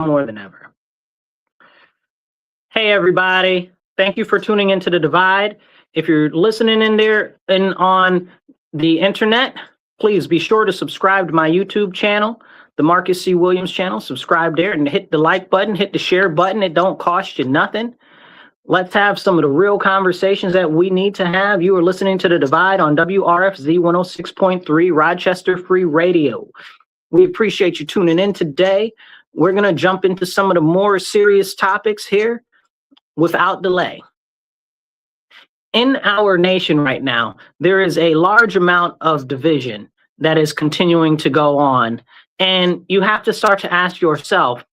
more than ever. Hey, everybody. Thank you for tuning into The Divide. If you're listening in there and on the internet, please be sure to subscribe to my YouTube channel, the Marcus C. Williams channel. Subscribe there and hit the like button, hit the share button. It don't cost you nothing. Let's have some of the real conversations that we need to have. You are listening to The Divide on WRFZ 106.3 Rochester Free Radio. We appreciate you tuning in today. We're going to jump into some of the more serious topics here without delay. In our nation right now, there is a large amount of division that is continuing to go on. And you have to start to ask yourself,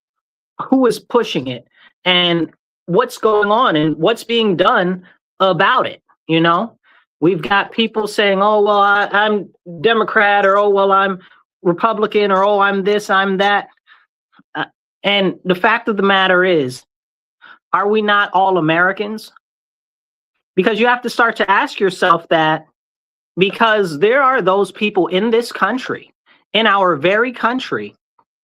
who is pushing it and what's going on and what's being done about it? You know, we've got people saying, oh, well, I'm Democrat, or, oh, well, I'm Republican, or, oh, I'm this, I'm that. And the fact of the matter is, are we not all Americans? Because you have to start to ask yourself that, because there are those people in this country, in our very country,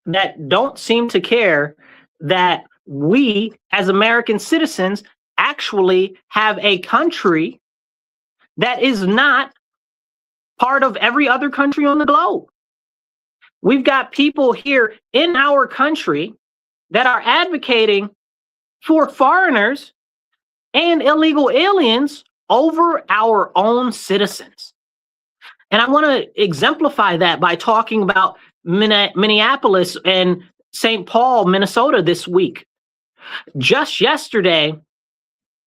that don't seem to care that we as American citizens actually have a country that is not part of every other country on the globe. We've got people here in our country that are advocating for foreigners and illegal aliens over our own citizens. And I want to exemplify that by talking about Minneapolis and St. Paul, Minnesota this week. Just yesterday,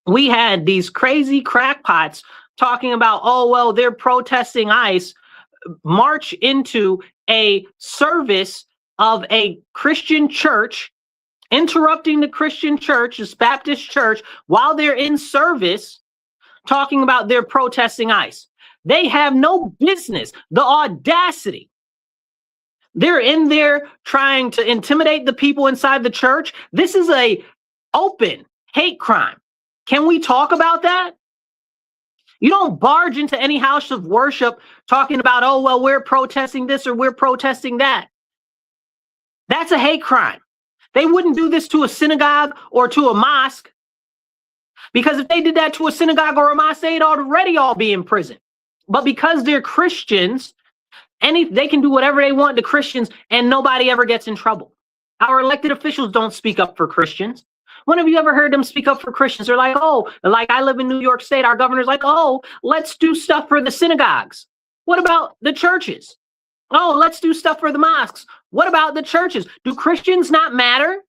we had these crazy crackpots talking about, oh, well, they're protesting ICE, march into a service of a Christian church, interrupting the Christian church, this Baptist church, while they're in service, talking about they're protesting ICE. They have no business, the audacity. They're in there trying to intimidate the people inside the church. This is a open hate crime. Can we talk about that? You don't barge into any house of worship talking about, oh, well, we're protesting this or we're protesting that. That's a hate crime. They wouldn't do this to a synagogue or to a mosque, because if they did that to a synagogue or a mosque, they'd already all be in prison. But because they're Christians, they can do whatever they want to Christians and nobody ever gets in trouble. Our elected officials don't speak up for Christians. When have you ever heard them speak up for Christians? They're like, oh, like I live in New York State. Our governor's like, oh, let's do stuff for the synagogues. What about the churches? Oh, let's do stuff for the mosques. What about the churches? Do Christians not matter?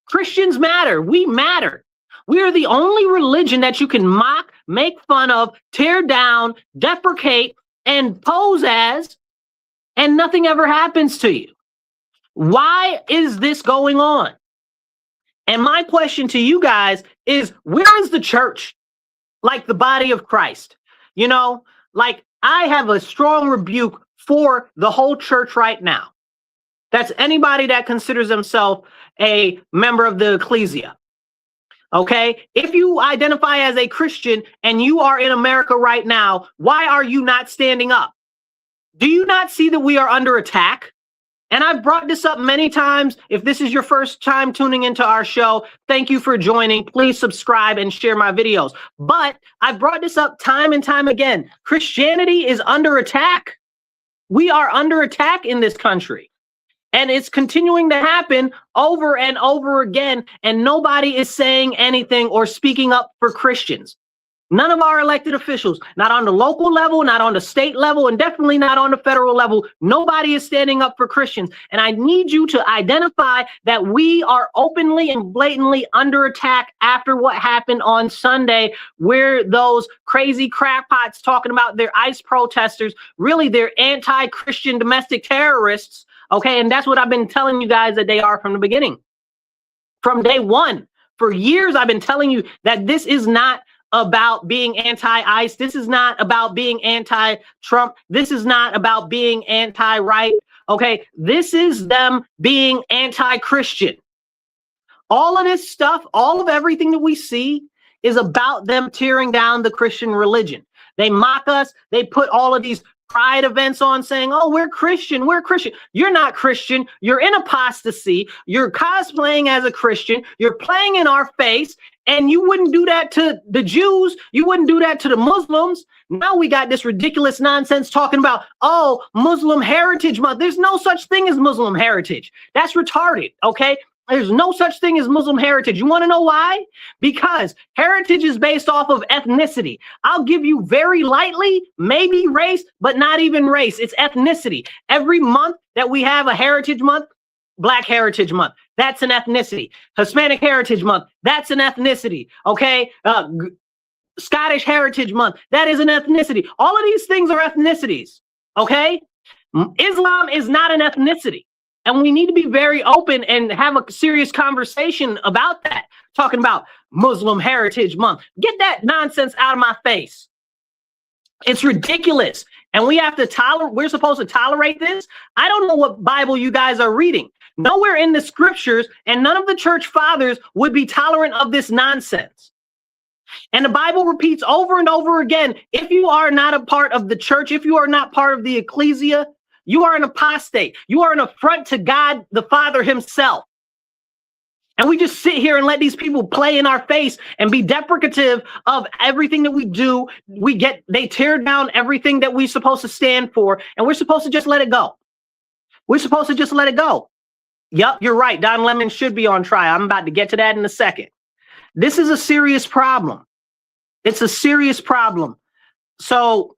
Christians matter. We matter. We are the only religion that you can mock, make fun of, tear down, deprecate, and pose as, and nothing ever happens to you. Why is this going on? And my question to you guys is, where is the church? Like the body of Christ? You know, like I have a strong rebuke for the whole church right now. That's anybody that considers themselves a member of the ecclesia. Okay, if you identify as a Christian and you are in America right now, why are you not standing up? Do you not see that we are under attack? And I've brought this up many times. If this is your first time tuning into our show, thank you for joining. Please subscribe and share my videos. But I've brought this up time and time again. Christianity is under attack. We are under attack in this country. And it's continuing to happen over and over again. And nobody is saying anything or speaking up for Christians. None of our elected officials, not on the local level, not on the state level, and definitely not on the federal level. Nobody is standing up for Christians. And I need you to identify that we are openly and blatantly under attack after what happened on Sunday, where those crazy crackpots talking about their ICE protesters, really they're anti-Christian domestic terrorists. Okay, and that's what I've been telling you guys that they are from the beginning. From day one, for years, I've been telling you that this is not about being anti-ICE. This is not about being anti-Trump. This is not about being anti-right. Okay, this is them being anti-Christian. All of this stuff, all of everything that we see is about them tearing down the Christian religion. They mock us. They put all of these pride events on saying, oh, we're Christian, we're Christian. You're not Christian. You're in apostasy. You're cosplaying as a Christian. You're playing in our face. And you wouldn't do that to the Jews. You wouldn't do that to the Muslims. Now we got this ridiculous nonsense talking about, oh, Muslim Heritage Month. There's no such thing as Muslim heritage. That's retarded, okay? There's no such thing as Muslim heritage. You want to know why? Because heritage is based off of ethnicity. I'll give you very lightly, maybe race, but not even race. It's ethnicity. Every month that we have a Heritage Month, Black Heritage Month, that's an ethnicity. Hispanic Heritage Month, that's an ethnicity. Okay? Scottish Heritage Month, that is an ethnicity. All of these things are ethnicities. Okay? Islam is not an ethnicity. And we need to be very open and have a serious conversation about that. Talking about Muslim Heritage Month. Get that nonsense out of my face. It's ridiculous. And we have to tolerate, we're supposed to tolerate this. I don't know what Bible you guys are reading. Nowhere in the scriptures and none of the church fathers would be tolerant of this nonsense. And the Bible repeats over and over again, if you are not a part of the church, if you are not part of the ecclesia, you are an apostate. You are an affront to God, the Father himself. And we just sit here and let these people play in our face and be deprecative of everything that we do. They tear down everything that we're supposed to stand for, and we're supposed to just let it go. We're supposed to just let it go. Yep, you're right. Don Lemon should be on trial. I'm about to get to that in a second. This is a serious problem. It's a serious problem. So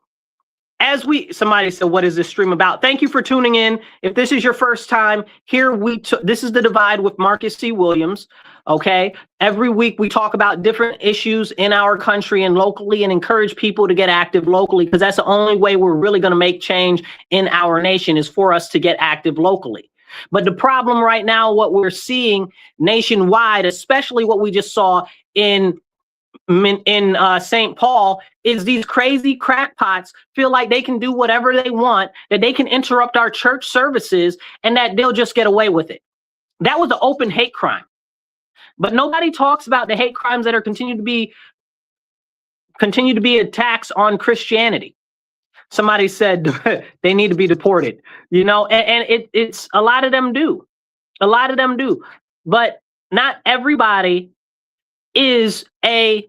somebody said, what is this stream about? Thank you for tuning in. If this is your first time here, this is The Divide with Marcus C. Williams. Okay. Every week we talk about different issues in our country and locally and encourage people to get active locally, because that's the only way we're really going to make change in our nation is for us to get active locally. But the problem right now, what we're seeing nationwide, especially what we just saw in St. Paul, is these crazy crackpots feel like they can do whatever they want, that they can interrupt our church services and that they'll just get away with it. That was an open hate crime. But nobody talks about the hate crimes that are continue to be attacks on Christianity. Somebody said they need to be deported, and it's a lot of them do. A lot of them do. But not everybody is a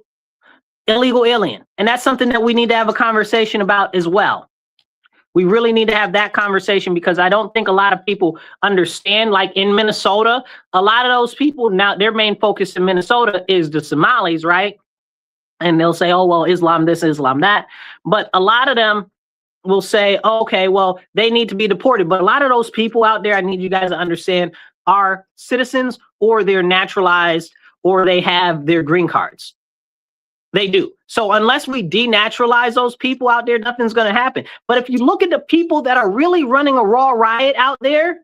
illegal alien. And that's something that we need to have a conversation about as well. We really need to have that conversation, because I don't think a lot of people understand. Like in Minnesota, a lot of those people now, their main focus in Minnesota is the Somalis, right? And they'll say, oh, well, Islam this, Islam that. But a lot of them will say, oh, okay, well, they need to be deported. But a lot of those people out there, I need you guys to understand, are citizens, or they're naturalized, or they have their green cards. They do. So unless we denaturalize those people out there, nothing's going to happen. But if you look at the people that are really running a raw riot out there,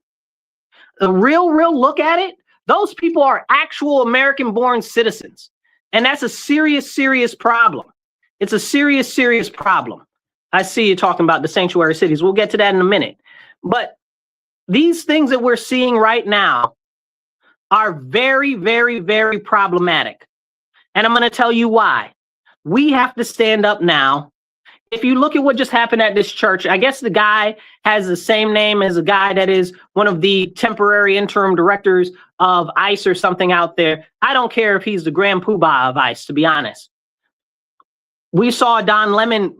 the real look at it, those people are actual American-born citizens. And that's a serious, serious problem. It's a serious, serious problem. I see you talking about the sanctuary cities. We'll get to that in a minute. But these things that we're seeing right now are very, very, very problematic. And I'm going to tell you why. We have to stand up now. If you look at what just happened at this church, I guess the guy has the same name as a guy that is one of the temporary interim directors of ICE or something out there. I don't care if he's the grand poobah of ICE, to be honest. We saw Don Lemon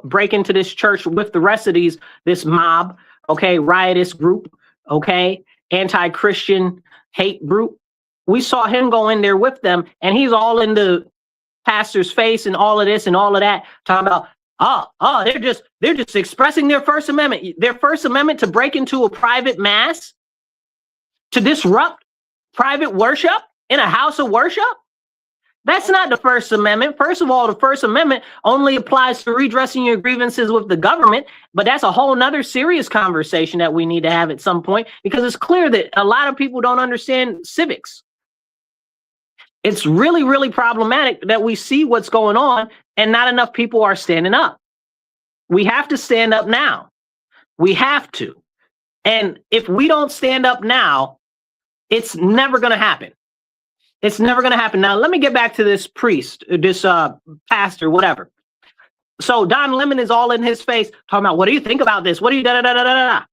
break into this church with the rest of this mob, okay, riotous group, okay, anti-Christian hate group. We saw him go in there with them, and he's all in the pastor's face and all of this and all of that, talking about, they're just expressing their First Amendment to break into a private mass, to disrupt private worship in a house of worship. That's not the First Amendment. First of all, the First Amendment only applies to redressing your grievances with the government, but that's a whole nother serious conversation that we need to have at some point, because it's clear that a lot of people don't understand civics. It's really, really problematic that we see what's going on and not enough people are standing up. We have to stand up now. We have to. And if we don't stand up now, it's never going to happen. It's never going to happen. Now, let me get back to this priest, this pastor, whatever. So Don Lemon is all in his face talking about, what do you think about this? What do you da da da da da da?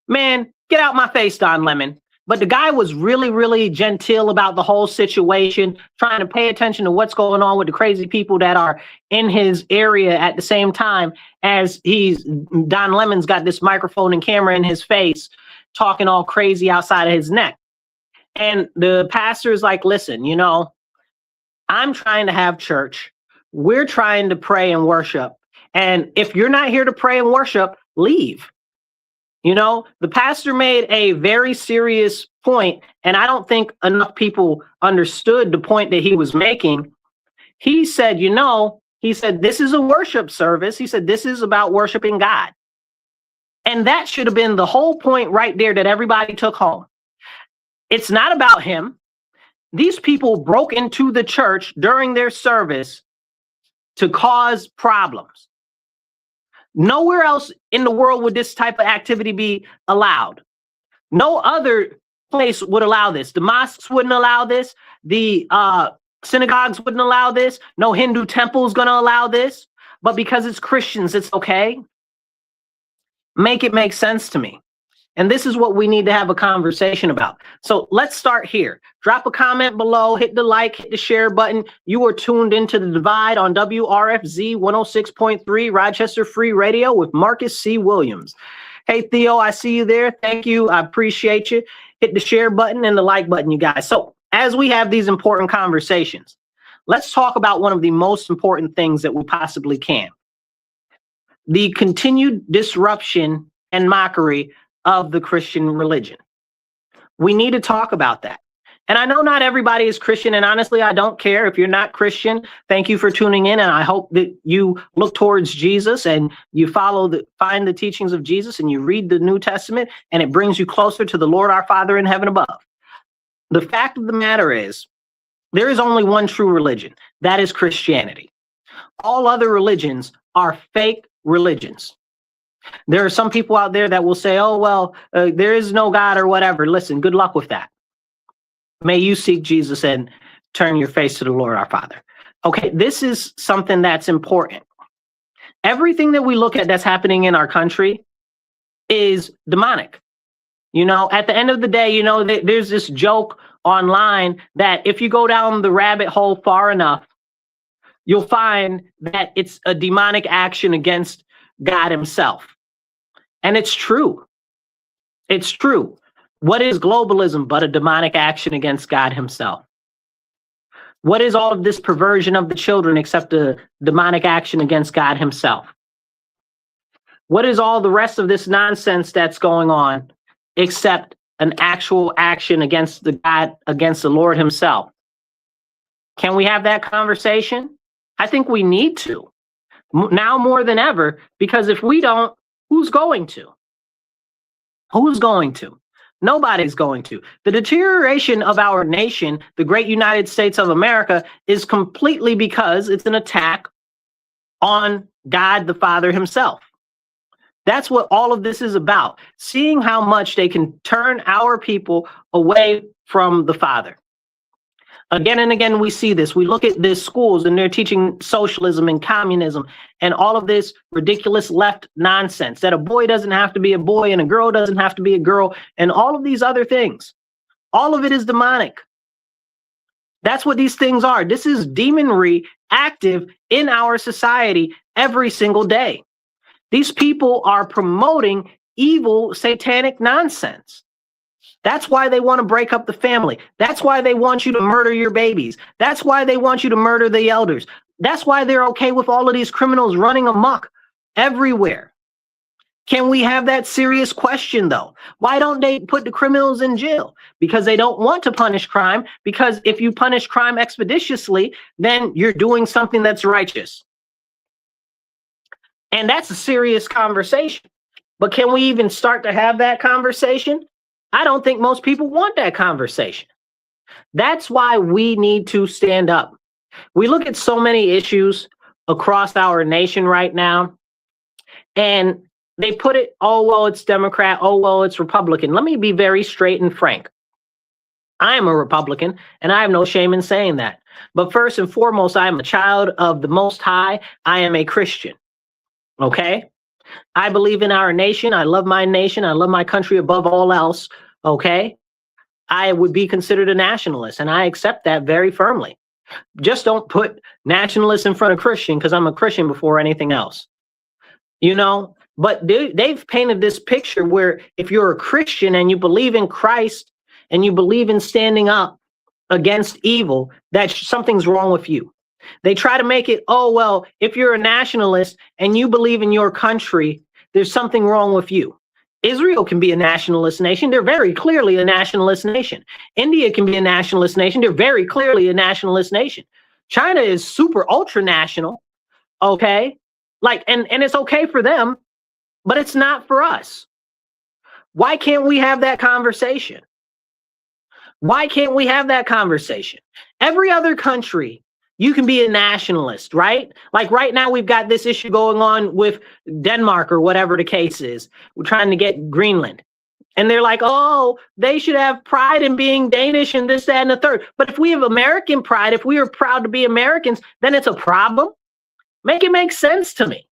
Man, get out my face, Don Lemon. But the guy was really, really genteel about the whole situation, trying to pay attention to what's going on with the crazy people that are in his area at the same time as Don Lemon's got this microphone and camera in his face, talking all crazy outside of his neck. And the pastor is like, listen, you know, I'm trying to have church. We're trying to pray and worship. And if you're not here to pray and worship, leave. You know, the pastor made a very serious point, and I don't think enough people understood the point that he was making. He said, you know, he said, this is a worship service. He said, this is about worshiping God. And that should have been the whole point right there that everybody took home. It's not about him. These people broke into the church during their service to cause problems. Nowhere else in the world would this type of activity be allowed. No other place would allow this. The mosques wouldn't allow this. The synagogues wouldn't allow this. No Hindu temple is going to allow this. But because it's Christians, it's okay. Make it make sense to me. And this is what we need to have a conversation about. So let's start here. Drop a comment below, hit the like, hit the share button. You are tuned into The Divide on WRFZ 106.3 Rochester Free Radio with Marcus C. Williams. Hey, Theo, I see you there. Thank you. I appreciate you. Hit the share button and the like button, you guys. So as we have these important conversations, let's talk about one of the most important things that we possibly can. The continued disruption and mockery of the Christian religion. We need to talk about that. And I know not everybody is Christian, and honestly, I don't care if you're not Christian. Thank you for tuning in, and I hope that you look towards Jesus and you find the teachings of Jesus and you read the New Testament, and it brings you closer to the Lord our Father in heaven above. The fact of the matter is, there is only one true religion. That is Christianity. All other religions are fake religions. There are some people out there that will say, oh, well, there is no God or whatever. Listen, good luck with that. May you seek Jesus and turn your face to the Lord our Father. Okay, this is something that's important. Everything that we look at that's happening in our country is demonic. You know, at the end of the day, you know, there's this joke online that if you go down the rabbit hole far enough, you'll find that it's a demonic action against God himself. And it's true. It's true. What is globalism but a demonic action against God himself? What is all of this perversion of the children except a demonic action against God himself? What is all the rest of this nonsense that's going on except an actual action against the Lord himself? Can we have that conversation? I think we need to. Now more than ever, because if we don't, who's going to? Who's going to? Nobody's going to. The deterioration of our nation, the great United States of America, is completely because it's an attack on God the Father himself. That's what all of this is about. Seeing how much they can turn our people away from the Father. Again and again, we see this. We look at these schools and they're teaching socialism and communism and all of this ridiculous left nonsense, that a boy doesn't have to be a boy and a girl doesn't have to be a girl and all of these other things. All of it is demonic. That's what these things are. This is demonry active in our society every single day. These people are promoting evil, satanic nonsense. That's why they want to break up the family. That's why they want you to murder your babies. That's why they want you to murder the elders. That's why they're okay with all of these criminals running amok everywhere. Can we have that serious question, though? Why don't they put the criminals in jail? Because they don't want to punish crime. Because if you punish crime expeditiously, then you're doing something that's righteous. And that's a serious conversation. But can we even start to have that conversation? I don't think most people want that conversation. That's why we need to stand up. We look at so many issues across our nation right now, and they put it, oh, well, it's Democrat, oh, well, it's Republican. Let me be very straight and frank. I am a Republican, and I have no shame in saying that. But first and foremost, I am a child of the Most High. I am a Christian. Okay? I believe in our nation. I love my nation. I love my country above all else. Okay? I would be considered a nationalist, and I accept that very firmly. Just don't put nationalist in front of Christian, because I'm a Christian before anything else. You know? But they've painted this picture where if you're a Christian and you believe in Christ, and you believe in standing up against evil, that something's wrong with you. They try to make it, oh, well, if you're a nationalist and you believe in your country, there's something wrong with you. Israel can be a nationalist nation. They're very clearly a nationalist nation. India can be a nationalist nation. They're very clearly a nationalist nation. China is super ultra national. Okay. Like, and it's okay for them, but it's not for us. Why can't we have that conversation? Why can't we have that conversation? Every other country, you can be a nationalist, right? Like right now, we've got this issue going on with Denmark or whatever the case is. We're trying to get Greenland. And they're like, oh, they should have pride in being Danish and this, that, and the third. But if we have American pride, if we are proud to be Americans, then it's a problem. Make it make sense to me.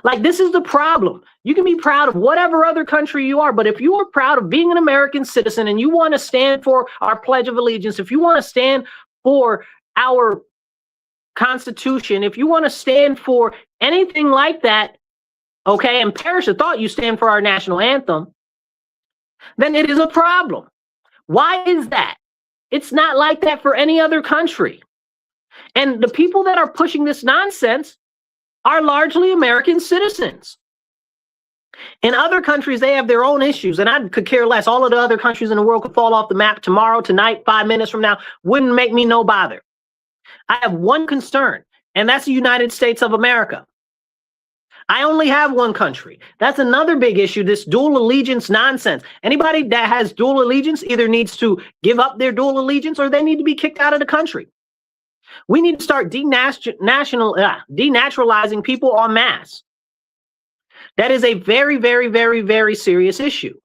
Like, this is the problem. You can be proud of whatever other country you are, but if you are proud of being an American citizen and you want to stand for our Pledge of Allegiance, if you want to stand for our Constitution, if you want to stand for anything like that, okay, and perish the thought you stand for our national anthem, then it is a problem. Why is that? It's not like that for any other country. And the people that are pushing this nonsense are largely American citizens. In other countries, they have their own issues, and I could care less. All of the other countries in the world could fall off the map tomorrow, tonight, 5 minutes from now. Wouldn't make me no bother. I have one concern, and that's the United States of America. I only have one country. That's another big issue, this dual allegiance nonsense. Anybody that has dual allegiance either needs to give up their dual allegiance or they need to be kicked out of the country. We need to start denaturalizing people en masse. That is a very, very, very, very serious issue.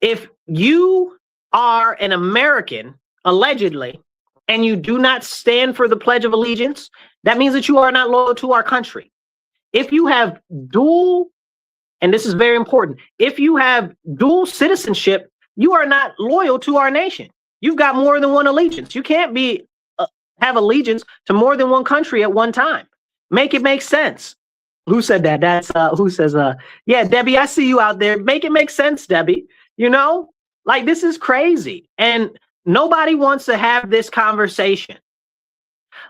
If you are an American, allegedly, and you do not stand for the Pledge of Allegiance, that means that you are not loyal to our country. If you have dual, and this is very important, if you have dual citizenship, you are not loyal to our nation. You've got more than one allegiance. You can't be have allegiance to more than one country at one time. Make it make sense. Who said that? That's who says, yeah, Debbie, I see you out there. Make it make sense, Debbie. You know, like, this is crazy. And nobody wants to have this conversation.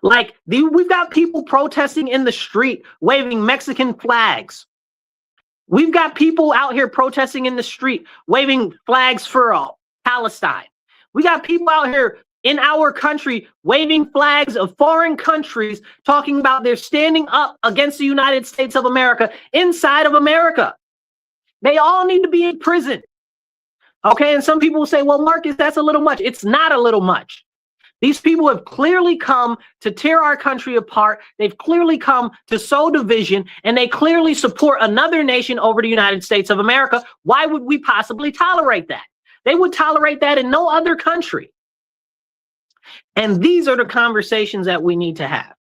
Like, we've got people protesting in the street, waving Mexican flags. We've got people out here protesting in the street, waving flags for Palestine. We got people out here in our country waving flags of foreign countries, talking about they're standing up against the United States of America inside of America. They all need to be in prison. Okay, and some people will say, well, Marcus, that's a little much. It's not a little much. These people have clearly come to tear our country apart. They've clearly come to sow division, and they clearly support another nation over the United States of America. Why would we possibly tolerate that? They would tolerate that in no other country. And these are the conversations that we need to have.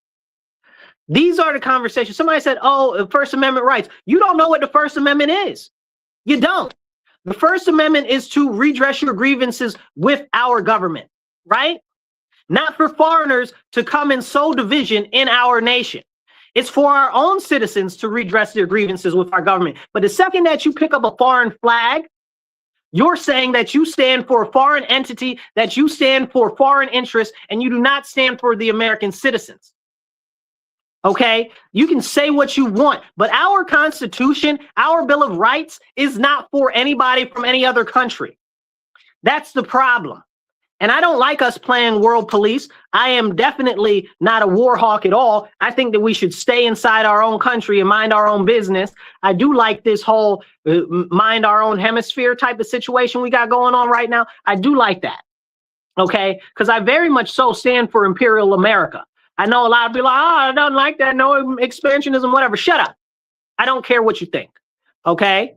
These are the conversations. Somebody said, oh, First Amendment rights. You don't know what the First Amendment is. You don't. The First Amendment is to redress your grievances with our government, right? Not for foreigners to come and sow division in our nation. It's for our own citizens to redress their grievances with our government. But the second that you pick up a foreign flag, you're saying that you stand for a foreign entity, that you stand for foreign interests, and you do not stand for the American citizens. Okay? You can say what you want, but our Constitution, our Bill of Rights is not for anybody from any other country. That's the problem. And I don't like us playing world police. I am definitely not a war hawk at all. I think that we should stay inside our own country and mind our own business. I do like this whole mind our own hemisphere type of situation we got going on right now. I do like that. Okay? Because I very much so stand for Imperial America. I know a lot of people are like, oh, I don't like that. No expansionism, whatever. Shut up. I don't care what you think. Okay?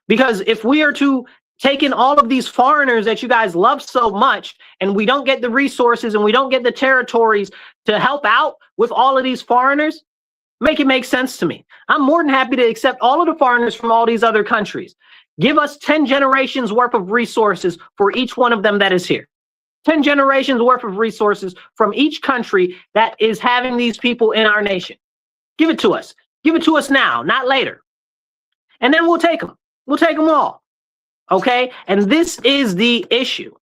Because if we are to taking all of these foreigners that you guys love so much, and we don't get the resources and we don't get the territories to help out with all of these foreigners, make it make sense to me. I'm more than happy to accept all of the foreigners from all these other countries. Give us 10 generations worth of resources for each one of them that is here. 10 generations worth of resources from each country that is having these people in our nation. Give it to us. Give it to us now, not later. And then we'll take them. We'll take them all. Okay? And this is the issue.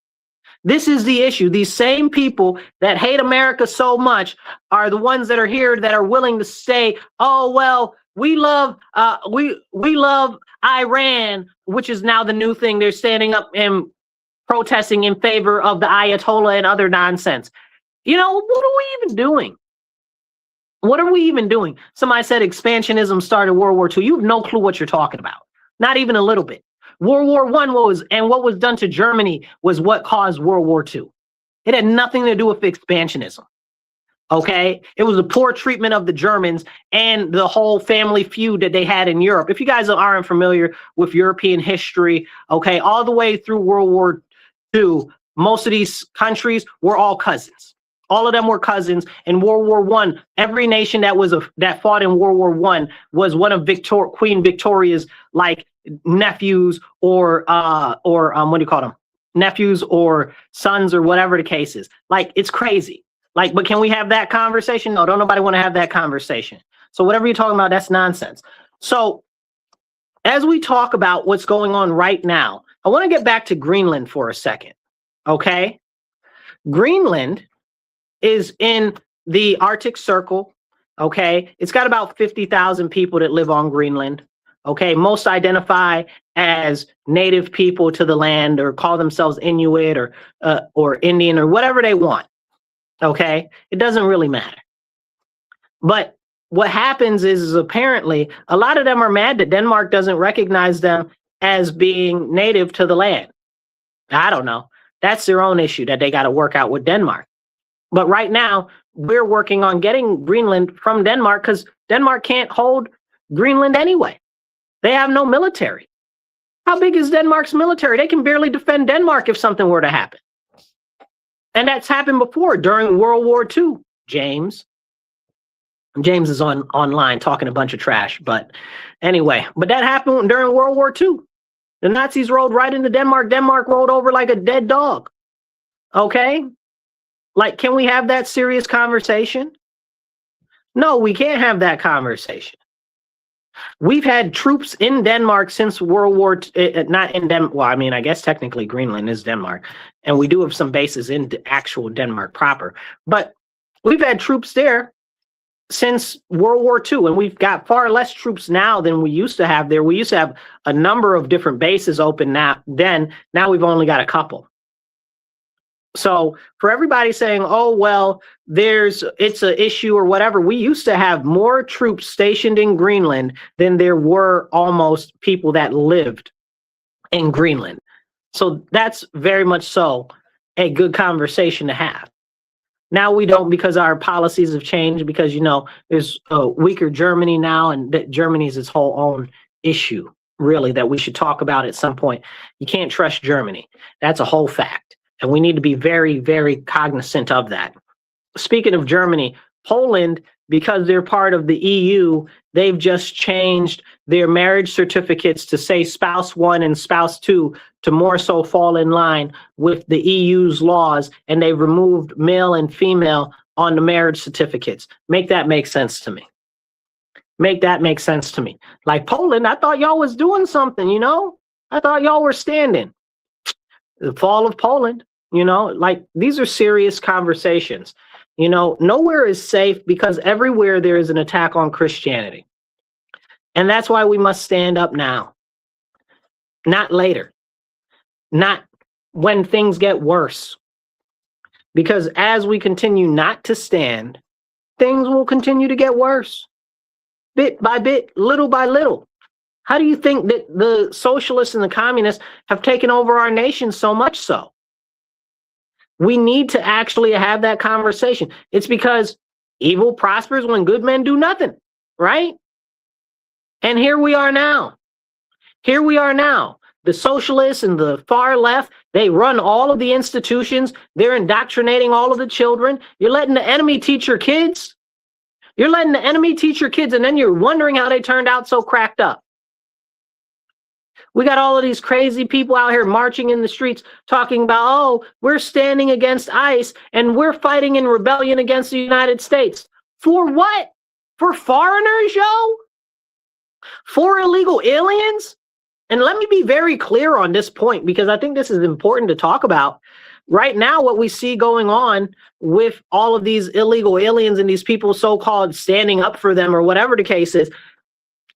This is the issue. These same people that hate America so much are the ones that are here that are willing to say, oh, well, we love Iran, which is now the new thing. They're standing up and protesting in favor of the Ayatollah and other nonsense. You know, what are we even doing? What are we even doing? Somebody said expansionism started World War II. You have no clue what you're talking about. Not even a little bit. World War I what was done to Germany was what caused World War II. It had nothing to do with expansionism. Okay? It was the poor treatment of the Germans and the whole family feud that they had in Europe. If you guys aren't familiar with European history, okay, all the way through World War II, most of these countries were all cousins. All of them were cousins. In World War I, every nation that fought in World War I was one of Queen Victoria's like nephews or what do you call them? Nephews or sons or whatever the case is. Like, it's crazy. Like, but can we have that conversation? No, don't nobody want to have that conversation. So whatever you're talking about, that's nonsense. So as we talk about what's going on right now, I want to get back to Greenland for a second. Okay? Greenland is in the Arctic Circle. Okay? It's got about 50,000 people that live on Greenland. Okay, most identify as native people to the land or call themselves Inuit or Indian or whatever they want. Okay, it doesn't really matter. But what happens is apparently a lot of them are mad that Denmark doesn't recognize them as being native to the land. I don't know. That's their own issue that they got to work out with Denmark. But right now, we're working on getting Greenland from Denmark because Denmark can't hold Greenland anyway. They have no military. How big is Denmark's military? They can barely defend Denmark if something were to happen. And that's happened before during World War II, James. James is online talking a bunch of trash. But anyway, but that happened during World War II. The Nazis rolled right into Denmark. Denmark rolled over like a dead dog. Okay? Like, can we have that serious conversation? No, we can't have that conversation. We've had troops in Denmark since World War II, not in Denmark. Well, I mean, I guess technically Greenland is Denmark, and we do have some bases in actual Denmark proper. But we've had troops there since World War II, and we've got far less troops now than we used to have there. We used to have a number of different bases open now. Now we've only got a couple. So for everybody saying, oh, well, it's an issue or whatever, we used to have more troops stationed in Greenland than there were almost people that lived in Greenland. So that's very much so a good conversation to have. Now we don't, because our policies have changed, because, you know, there's a weaker Germany now, and that Germany is its whole own issue, really, that we should talk about at some point. You can't trust Germany. That's a whole fact. And we need to be very, very cognizant of that. Speaking of Germany, Poland, because they're part of the EU, they've just changed their marriage certificates to say spouse one and spouse two to more so fall in line with the EU's laws, and they've removed male and female on the marriage certificates. Make that make sense to me. Make that make sense to me. Like Poland, I thought y'all was doing something, you know? I thought y'all were standing. The fall of Poland. You know, like, these are serious conversations. You know, nowhere is safe because everywhere there is an attack on Christianity. And that's why we must stand up now, not later, not when things get worse. Because as we continue not to stand, things will continue to get worse, bit by bit, little by little. How do you think that the socialists and the communists have taken over our nation so much so? We need to actually have that conversation. It's because evil prospers when good men do nothing, right? And here we are now. Here we are now. the socialists and the far left, they run all of the institutions. They're indoctrinating all of the children. You're letting the enemy teach your kids. You're letting the enemy teach your kids, and then you're wondering how they turned out so cracked up. We got all of these crazy people out here marching in the streets talking about, oh, we're standing against ICE and we're fighting in rebellion against the United States. For what? For foreigners, yo? For illegal aliens? And let me be very clear on this point, because I think this is important to talk about. Right now, what we see going on with all of these illegal aliens and these people so-called standing up for them or whatever the case is,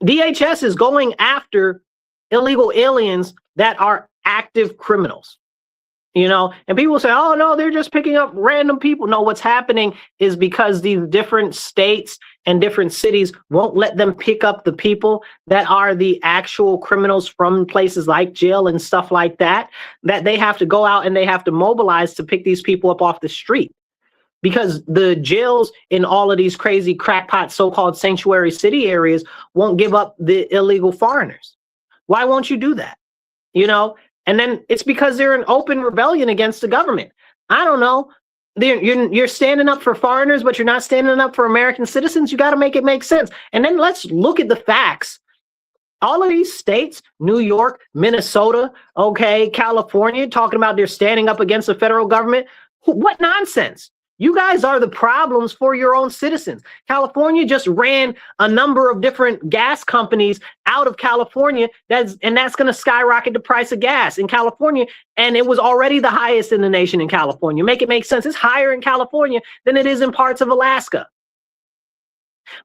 DHS is going after illegal aliens that are active criminals. You know, and people say, oh, no, they're just picking up random people. No, what's happening is because these different states and different cities won't let them pick up the people that are the actual criminals from places like jail and stuff like that, that they have to go out and they have to mobilize to pick these people up off the street. Because the jails in all of these crazy crackpot so-called sanctuary city areas won't give up the illegal foreigners. Why won't you do that? You know? And then it's because they're in open rebellion against the government. I don't know. You're standing up for foreigners, but you're not standing up for American citizens. You got to make it make sense. And then let's look at the facts. All of these states, New York, Minnesota, okay, California, talking about they're standing up against the federal government. What nonsense. You guys are the problems for your own citizens. California just ran a number of different gas companies out of California, that's going to skyrocket the price of gas in California, and it was already the highest in the nation in California. Make it make sense. It's higher in California than it is in parts of Alaska.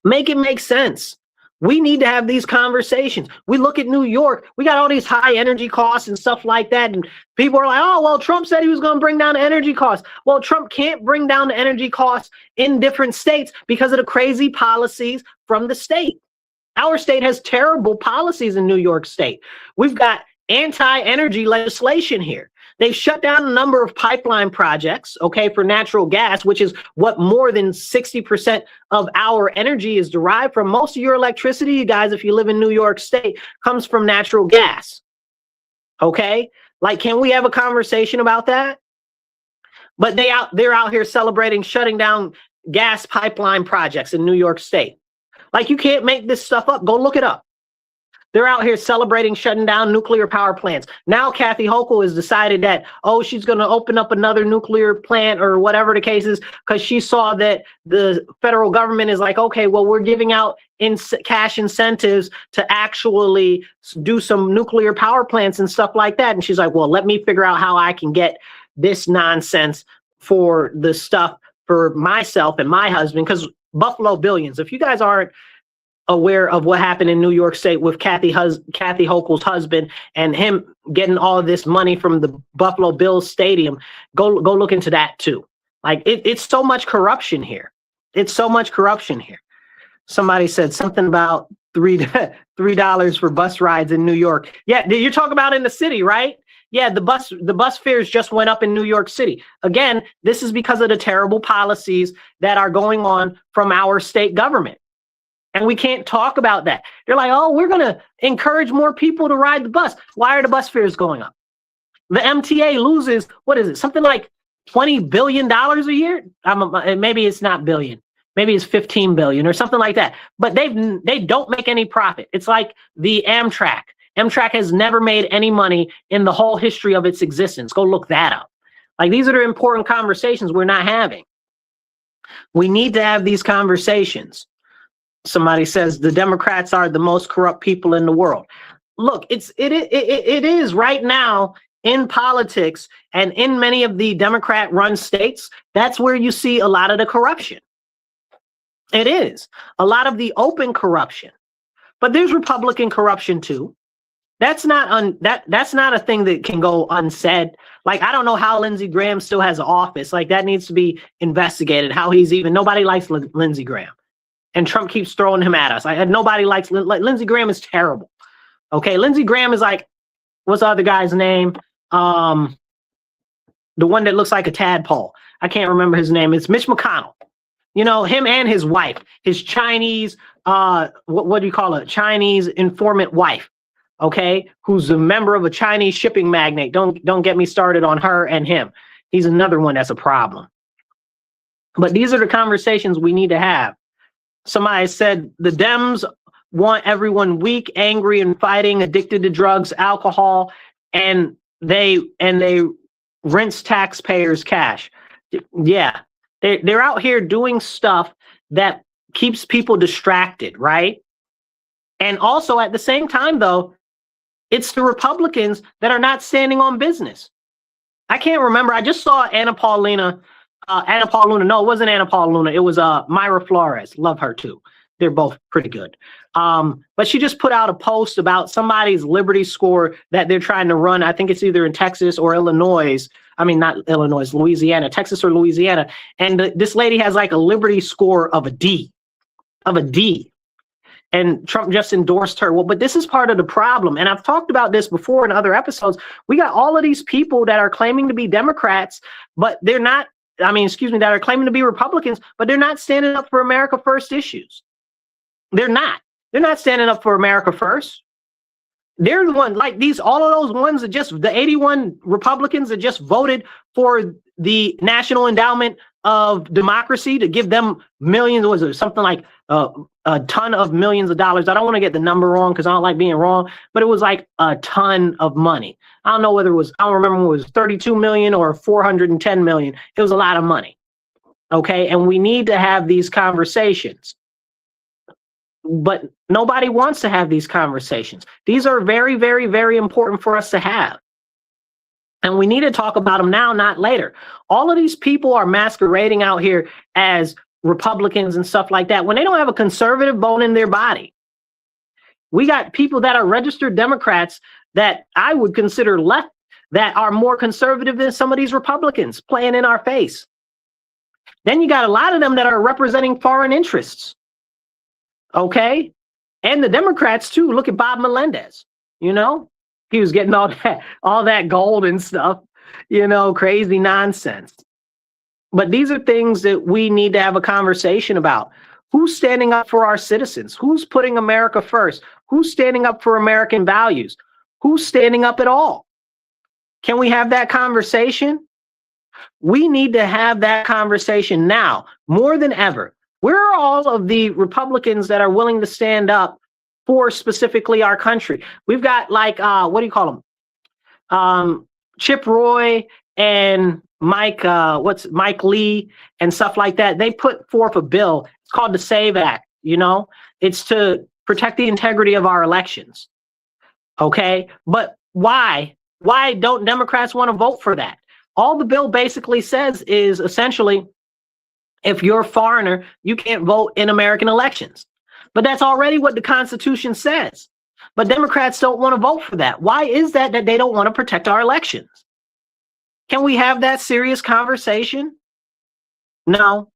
Make it make sense. We need to have these conversations. We look at New York, we got all these high energy costs and stuff like that. And people are like, oh, well, Trump said he was going to bring down the energy costs. Well, Trump can't bring down the energy costs in different states because of the crazy policies from the state. Our state has terrible policies in New York State. We've got anti-energy legislation here. They've shut down a number of pipeline projects, okay, for natural gas, which is what more than 60% of our energy is derived from. Most of your electricity, you guys, if you live in New York State, comes from natural gas, okay? Like, can we have a conversation about that? But they're out here celebrating shutting down gas pipeline projects in New York State. Like, you can't make this stuff up. Go look it up. They're out here celebrating shutting down nuclear power plants. Now Kathy Hochul has decided that, oh, she's going to open up another nuclear plant or whatever the case is, because she saw that the federal government is like, okay, well, we're giving out cash incentives to actually do some nuclear power plants and stuff like that. And she's like, well, let me figure out how I can get this nonsense for the stuff for myself and my husband, because Buffalo Billions, if you guys aren't aware of what happened in New York State with Kathy Hochul's husband and him getting all of this money from the Buffalo Bills stadium, go look into that too. Like, it's so much corruption here. It's so much corruption here. Somebody said something about $3 for bus rides in New York. Yeah, you're talking about in the city, right? Yeah, the bus fares just went up in New York City. Again, this is because of the terrible policies that are going on from our state government. And we can't talk about that. They're like, oh, we're going to encourage more people to ride the bus. Why are the bus fares going up? The MTA loses, what is it, something like $20 billion a year? Maybe it's not billion. Maybe it's 15 billion or something like that. But they don't make any profit. It's like the Amtrak. Amtrak has never made any money in the whole history of its existence. Go look that up. Like, these are the important conversations we're not having. We need to have these conversations. Somebody says the Democrats are the most corrupt people in the world. Look, it is right now in politics and in many of the Democrat-run states. That's where you see a lot of the corruption. It is a lot of the open corruption, but there's Republican corruption too. That's not that's not a thing that can go unsaid. Like, I don't know how Lindsey Graham still has an office. Like, that needs to be investigated. How he's even, nobody likes Lindsey Graham. And Trump keeps throwing him at us. Nobody likes Lindsey Graham is terrible. Okay, Lindsey Graham is like, what's the other guy's name? The one that looks like a tadpole. I can't remember his name. It's Mitch McConnell. You know, him and his wife, his Chinese, what do you call it? Chinese informant wife. okay, who's a member of a Chinese shipping magnate. Don't get me started on her and him. He's another one that's a problem. But these are the conversations we need to have. Somebody said the Dems want everyone weak, angry, and fighting, addicted to drugs, alcohol, and they rinse taxpayers' cash. Yeah, they're out here doing stuff that keeps people distracted, right? And also at the same time, though, it's the Republicans that are not standing on business. I can't remember. I just saw Anna Paulina. No, it wasn't Anna Paulina. It was Myra Flores. Love her too. They're both pretty good. But she just put out a post about somebody's Liberty score that they're trying to run. I think it's either in Texas or Illinois. I mean, not Illinois, Louisiana, Texas or Louisiana. And this lady has like a Liberty score of a D. And Trump just endorsed her. Well, but this is part of the problem. And I've talked about this before in other episodes. We got all of these people that are claiming to be Democrats, but they're not, that are claiming to be Republicans, but they're not standing up for America First issues. They're not standing up for America First. They're the one, like all of those ones that just, the 81 Republicans that just voted for the National Endowment of Democracy to give them millions, was it something like a ton of millions of dollars? I don't want to get the number wrong because I don't like being wrong, but it was like a ton of money. I don't know whether it was, I don't remember whether it was 32 million or 410 million. It was a lot of money. Okay. And we need to have these conversations. But nobody wants to have these conversations. These are very, very, very important for us to have. And we need to talk about them now, not later. All of these people are masquerading out here as Republicans and stuff like that when they don't have a conservative bone in their body. We got people that are registered Democrats that I would consider left that are more conservative than some of these Republicans playing in our face. Then you got a lot of them that are representing foreign interests. Okay. And the Democrats too. Look at Bob Melendez. You know, he was getting all that gold and stuff, you know, crazy nonsense. But these are things that we need to have a conversation about. Who's standing up for our citizens? Who's putting America first? Who's standing up for American values? Who's standing up at all? Can we have that conversation? We need to have that conversation now more than ever. Where are all of the Republicans that are willing to stand up for specifically our country? We've got like, what do you call them? Chip Roy and Mike Lee and stuff like that. They put forth a bill. It's called the SAVE Act. You know, it's to protect the integrity of our elections. Okay. But why don't Democrats want to vote for that? All the bill basically says is essentially, if you're a foreigner, you can't vote in American elections. But that's already what the Constitution says. But Democrats don't want to vote for that. Why is that they don't want to protect our elections? Can we have that serious conversation? No,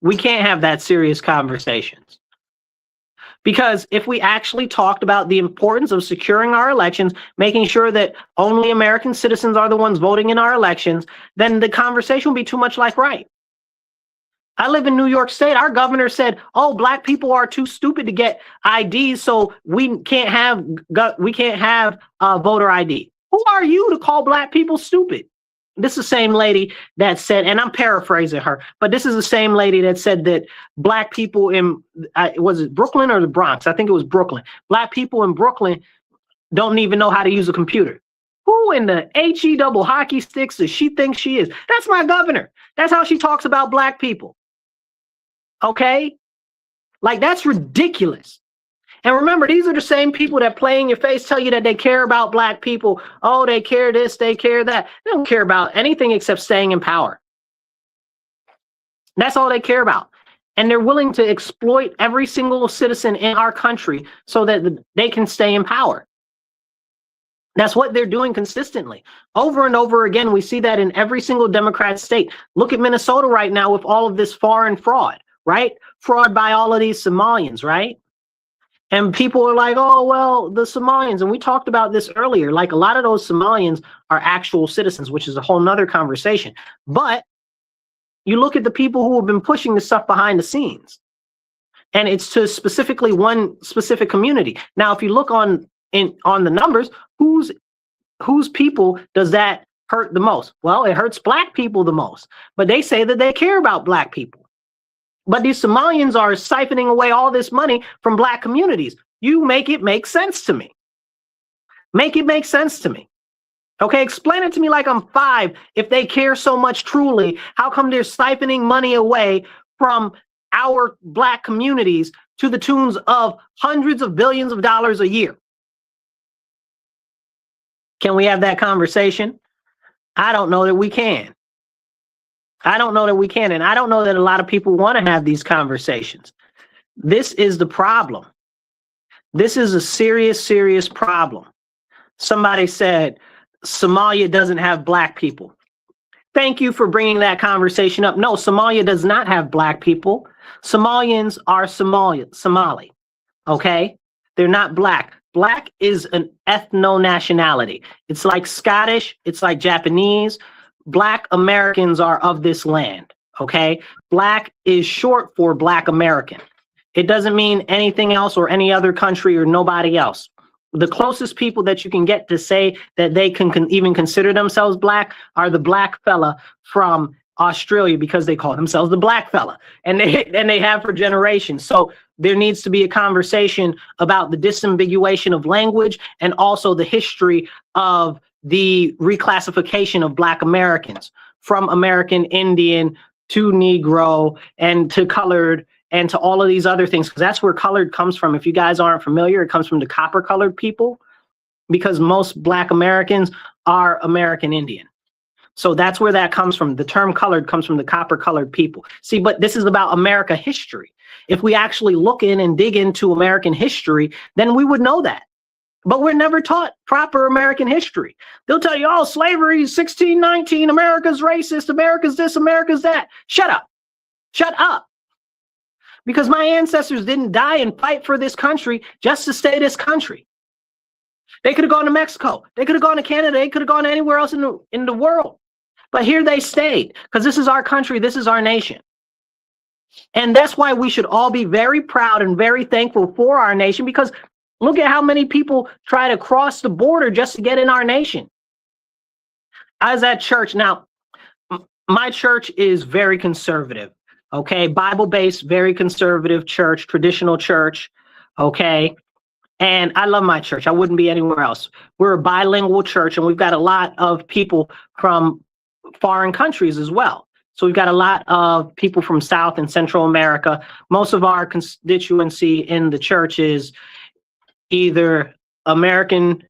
we can't have that serious conversations. Because if we actually talked about the importance of securing our elections, making sure that only American citizens are the ones voting in our elections, then the conversation would be too much like right. I live in New York State. Our governor said, "Oh, black people are too stupid to get IDs, so we can't have voter ID." Who are you to call black people stupid? This is the same lady that said, and I'm paraphrasing her, but this is the same lady that said that black people in, was it Brooklyn or the Bronx? I think it was Brooklyn. Black people in Brooklyn don't even know how to use a computer. Who in the HE double hockey sticks does she think she is? That's my governor. That's how she talks about black people. Okay? Like, that's ridiculous. And remember, these are the same people that play in your face, tell you that they care about black people. Oh, they care this, they care that. They don't care about anything except staying in power. That's all they care about. And they're willing to exploit every single citizen in our country so that they can stay in power. That's what they're doing consistently. Over and over again, we see that in every single Democrat state. Look at Minnesota right now with all of this foreign fraud, right? Fraud by all of these Somalians, right? And people are like, oh, well, the Somalians, and we talked about this earlier, like a lot of those Somalians are actual citizens, which is a whole nother conversation. But you look at the people who have been pushing this stuff behind the scenes, and it's to specifically one specific community. Now, if you look on on the numbers, whose people does that hurt the most? Well, it hurts black people the most, but they say that they care about black people. But these Somalians are siphoning away all this money from black communities. You make it make sense to me. Make it make sense to me. Okay, explain it to me like I'm 5. If they care so much truly, how come they're siphoning money away from our black communities to the tunes of hundreds of billions of dollars a year? Can we have that conversation? I don't know that we can. I don't know that we can. And I don't know that a lot of people want to have these conversations. This is the problem. This is a serious, serious problem. Somebody said Somalia doesn't have black people. Thank you for bringing that conversation up. No, Somalia does not have black people. Somalians are Somali. Okay? They're not black. Black is an ethno-nationality. It's like Scottish. It's like Japanese. Black Americans are of this land. Okay? Black is short for Black American. It doesn't mean anything else or any other country or nobody else. The closest people that you can get to say that they can even consider themselves black are the black fella from Australia, because they call themselves the black fella, and they have for generations. So there needs to be a conversation about the disambiguation of language and also the history of the reclassification of Black Americans from American Indian to Negro and to colored and to all of these other things, because that's where colored comes from. If you guys aren't familiar, it comes from the copper colored people, because most Black Americans are American Indian. So that's where that comes from. The term colored comes from the copper colored people. See, but this is about America history. If we actually look in and dig into American history, then we would know that. But we're never taught proper American history. They'll tell you, oh, slavery, 1619, America's racist, America's this, America's that. Shut up. Shut up. Because my ancestors didn't die and fight for this country just to stay this country. They could have gone to Mexico. They could have gone to Canada. They could have gone anywhere else in the world. But here they stayed, because this is our country. This is our nation. And that's why we should all be very proud and very thankful for our nation, because look at how many people try to cross the border just to get in our nation. I was at church. Now, my church is very conservative. Okay, Bible-based, very conservative church, traditional church, okay? And I love my church. I wouldn't be anywhere else. We're a bilingual church, and we've got a lot of people from foreign countries as well. So we've got a lot of people from South and Central America. Most of our constituency in the church is either American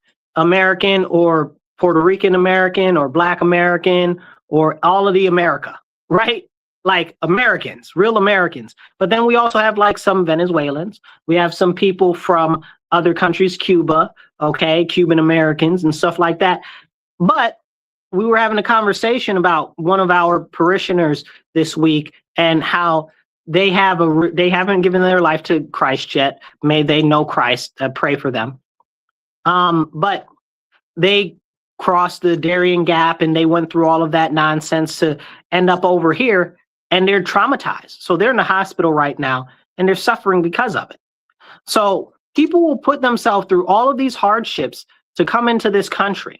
or Puerto Rican American or Black American or all of the America, right? Like Americans, real Americans. But then we also have like some Venezuelans. We have some people from other countries, Cuba, okay, Cuban Americans and stuff like that. But we were having a conversation about one of our parishioners this week and how they haven't given their life to Christ yet. May they know Christ. I pray for them. But they crossed the Darien Gap and they went through all of that nonsense to end up over here. And they're traumatized. So they're in the hospital right now and they're suffering because of it. So people will put themselves through all of these hardships to come into this country.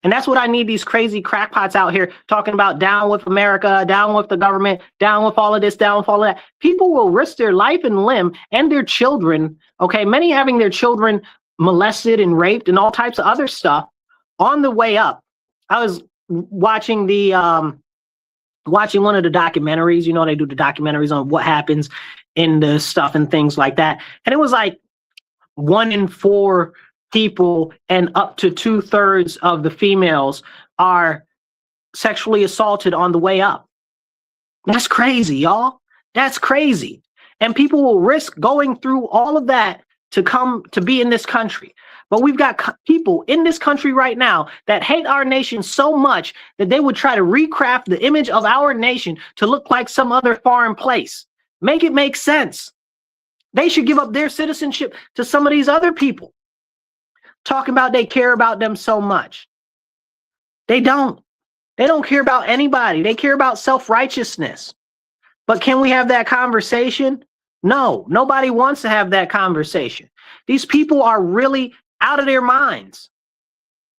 And that's what I need these crazy crackpots out here talking about, down with America, down with the government, down with all of this, down with all of that. People will risk their life and limb and their children, okay, many having their children molested and raped and all types of other stuff on the way up. I was watching one of the documentaries. You know, they do the documentaries on what happens in the stuff and things like that. And it was like 1 in 4 people and up to 2/3 of the females are sexually assaulted on the way up. That's crazy, y'all. That's crazy. And people will risk going through all of that to come to be in this country. But we've got people in this country right now that hate our nation so much that they would try to recraft the image of our nation to look like some other foreign place. Make it make sense. They should give up their citizenship to some of these other people. Talking about they care about them so much. They don't. They don't care about anybody. They care about self-righteousness. But can we have that conversation? No, nobody wants to have that conversation. These people are really out of their minds.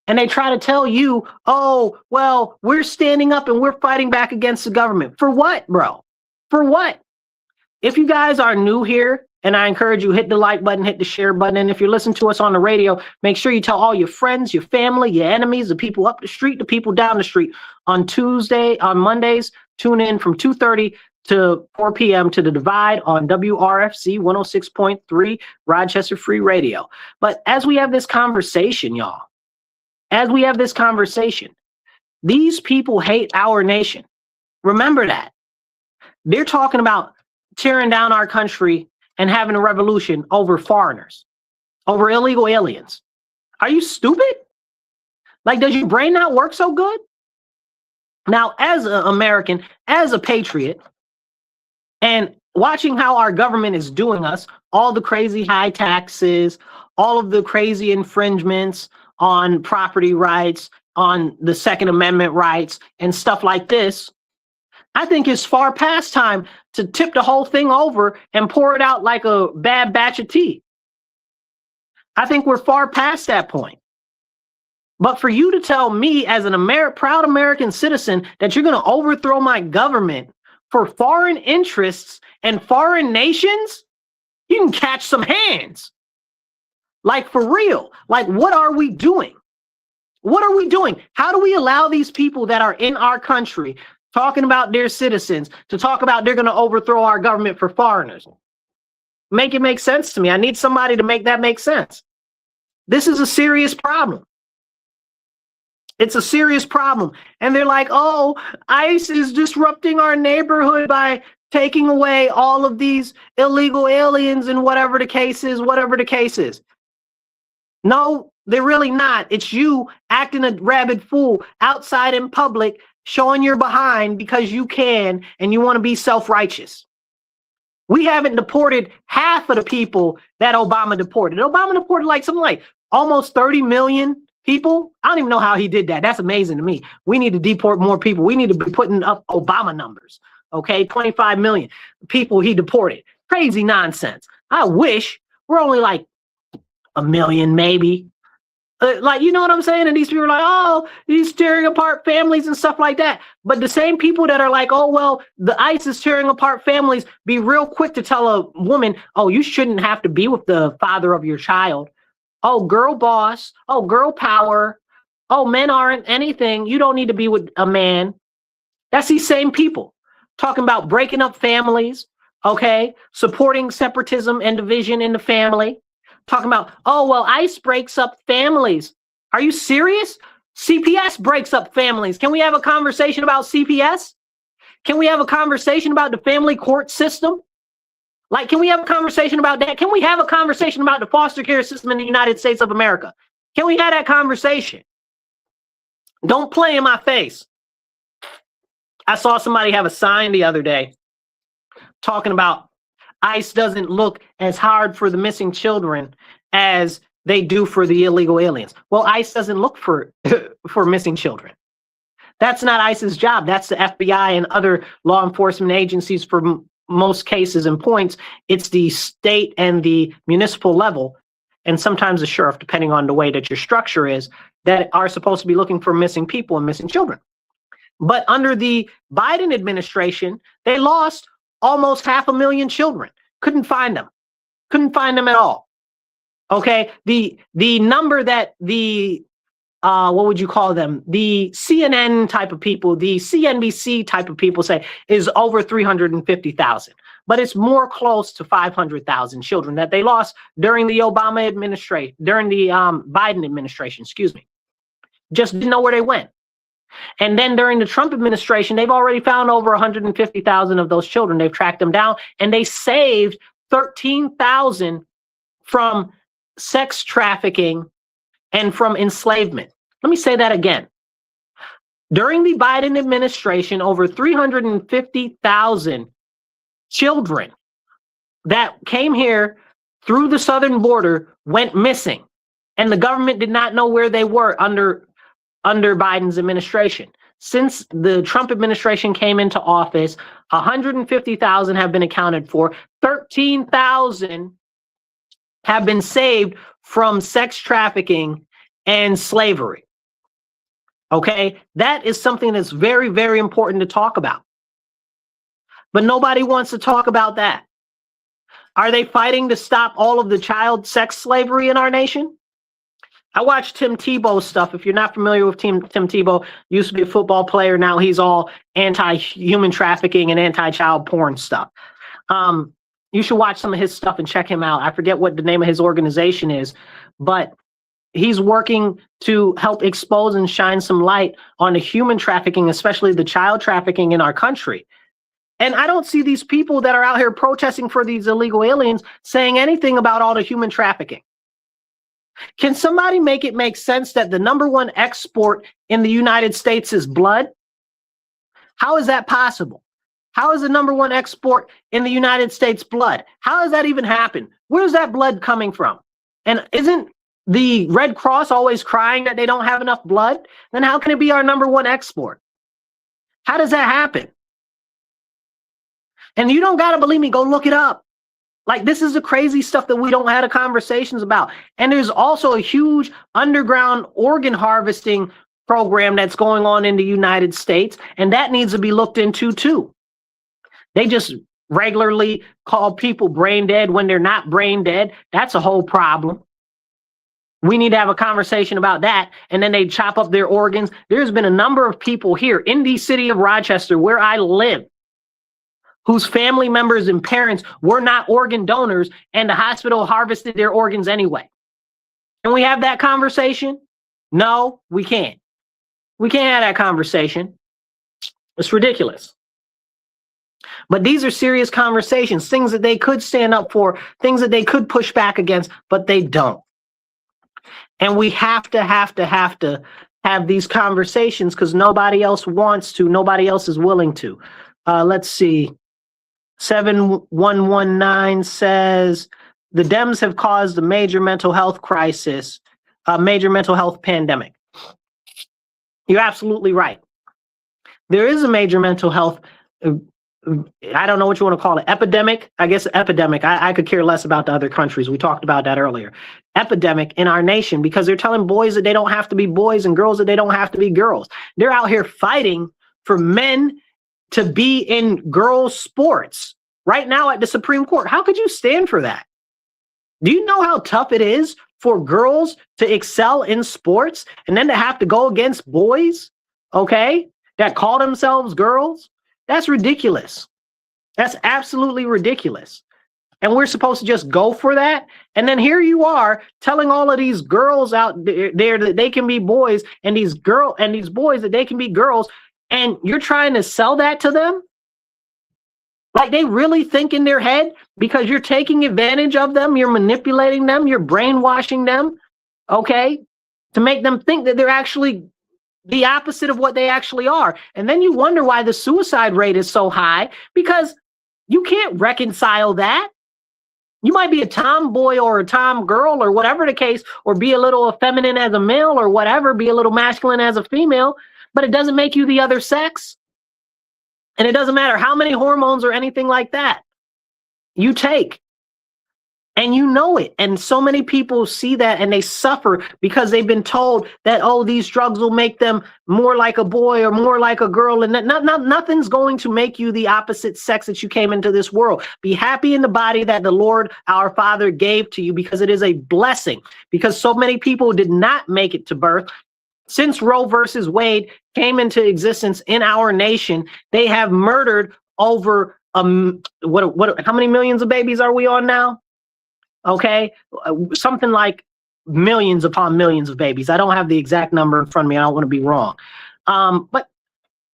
And they try to tell you, oh, well, we're standing up and we're fighting back against the government. For what, bro? For what? If you guys are new here, and I encourage you, hit the like button, hit the share button. And if you're listening to us on the radio, make sure you tell all your friends, your family, your enemies, the people up the street, the people down the street. On Mondays, tune in from 2:30 to 4 p.m. to The Divide on WRFZ 106.3 Rochester Free Radio. But as we have this conversation, y'all, as we have this conversation, these people hate our nation. Remember that. They're talking about tearing down our country and having a revolution over foreigners, over illegal aliens. Are you stupid? Like, does your brain not work so good? Now, as an American, as a patriot, and watching how our government is doing us, all the crazy high taxes, all of the crazy infringements on property rights, on the Second Amendment rights, and stuff like this, I think it's far past time to tip the whole thing over and pour it out like a bad batch of tea. I think we're far past that point. But for you to tell me as an proud American citizen that you're going to overthrow my government for foreign interests and foreign nations, you can catch some hands. Like, for real. Like, what are we doing? What are we doing? How do we allow these people that are in our country talking about their citizens to talk about they're going to overthrow our government for foreigners? Make it make sense to me. I need somebody to make that make sense. This is a serious problem. It's a serious problem. And they're like, oh, ICE is disrupting our neighborhood by taking away all of these illegal aliens and whatever the case is, No, they're really not. It's you acting a rabid fool outside in public, showing your behind because you can and you want to be self-righteous. We haven't deported half of the people that Obama deported. Obama deported like something like almost 30 million people. I don't even know how he did that. That's amazing to me. We need to deport more people. We need to be putting up Obama numbers. Okay, 25 million people he deported. Crazy nonsense. I wish we're only like a million, maybe. Like, you know what I'm saying? And these people are like, oh, he's tearing apart families and stuff like that. But the same people that are like, oh, well, the ICE is tearing apart families, be real quick to tell a woman, oh, you shouldn't have to be with the father of your child. Oh, girl boss. Oh, girl power. Oh, men aren't anything. You don't need to be with a man. That's these same people talking about breaking up families, okay? Supporting separatism and division in the family. Talking about, oh, well, ICE breaks up families. Are you serious? CPS breaks up families. Can we have a conversation about CPS? Can we have a conversation about the family court system? Like, can we have a conversation about that? Can we have a conversation about the foster care system in the United States of America? Can we have that conversation? Don't play in my face. I saw somebody have a sign the other day talking about ICE doesn't look as hard for the missing children as they do for the illegal aliens. Well, ICE doesn't look for missing children. That's not ICE's job. That's the FBI and other law enforcement agencies for most cases and points. It's the state and the municipal level, and sometimes the sheriff, depending on the way that your structure is, that are supposed to be looking for missing people and missing children. But under the Biden administration, they lost almost 500,000 children. Couldn't find them. Couldn't find them at all. Okay. The number that the, what would you call them? The CNN type of people, the CNBC type of people say is over 350,000, but it's more close to 500,000 children that they lost during the Obama administration, during the Biden administration, excuse me. Just didn't know where they went. And then during the Trump administration, they've already found over 150,000 of those children. They've tracked them down, and they saved 13,000 from sex trafficking and from enslavement. Let me say that again. During the Biden administration, over 350,000 children that came here through the southern border went missing, and the government did not know where they were under Biden's administration. Since the Trump administration came into office, 150,000 have been accounted for. 13,000 have been saved from sex trafficking and slavery. Okay, that is something that's very, very important to talk about. But nobody wants to talk about that. Are they fighting to stop all of the child sex slavery in our nation? I watched Tim Tebow's stuff. If you're not familiar with Tim Tebow, used to be a football player. Now he's all anti-human trafficking and anti-child porn stuff. You should watch some of his stuff and check him out. I forget what the name of his organization is, but he's working to help expose and shine some light on the human trafficking, especially the child trafficking in our country. And I don't see these people that are out here protesting for these illegal aliens saying anything about all the human trafficking. Can somebody make it make sense that the #1 export in the United States is blood? How is that possible? How is the #1 export in the United States blood? How does that even happen? Where's that blood coming from? And isn't the Red Cross always crying that they don't have enough blood? Then how can it be our #1 export? How does that happen? And you don't got to believe me, go look it up. Like, this is the crazy stuff that we don't have conversations about. And there's also a huge underground organ harvesting program that's going on in the United States, and that needs to be looked into too. They just regularly call people brain dead when they're not brain dead. That's a whole problem. We need to have a conversation about that. And then they chop up their organs. There's been a number of people here in the city of Rochester, where I live, whose family members and parents were not organ donors, and the hospital harvested their organs anyway. Can we have that conversation? No, we can't. We can't have that conversation. It's ridiculous. But these are serious conversations, things that they could stand up for, things that they could push back against, but they don't. And we have to have these conversations because nobody else wants to, nobody else is willing to. Let's see. 7119 says, the Dems have caused a major mental health crisis, a major mental health pandemic. You're absolutely right. There is a major mental health, I don't know what you want to call it, epidemic. I guess epidemic. I could care less about the other countries. We talked about that earlier. Epidemic in our nation because they're telling boys that they don't have to be boys and girls that they don't have to be girls. They're out here fighting for men to be in girls' sports right now at the Supreme Court. How could you stand for that? Do you know how tough it is for girls to excel in sports and then to have to go against boys, okay, that call themselves girls? That's ridiculous. That's absolutely ridiculous. And we're supposed to just go for that? And then here you are telling all of these girls out there that they can be boys, and these boys that they can be girls, and you're trying to sell that to them? Like, they really think in their head because you're taking advantage of them, you're manipulating them, you're brainwashing them, okay, to make them think that they're actually the opposite of what they actually are. And then you wonder why the suicide rate is so high, because you can't reconcile that. You might be a tomboy or a tom girl or whatever the case, or be a little effeminate as a male or whatever, be a little masculine as a female, but it doesn't make you the other sex. And it doesn't matter how many hormones or anything like that you take. And you know it. And so many people see that and they suffer because they've been told that, oh, these drugs will make them more like a boy or more like a girl. And nothing's going to make you the opposite sex that you came into this world. Be happy in the body that the Lord, our Father, gave to you, because it is a blessing. Because so many people did not make it to birth. Since Roe versus Wade came into existence in our nation, they have murdered over how many millions of babies are we on now? Okay, something like millions upon millions of babies. I don't have the exact number in front of me. I don't want to be wrong. But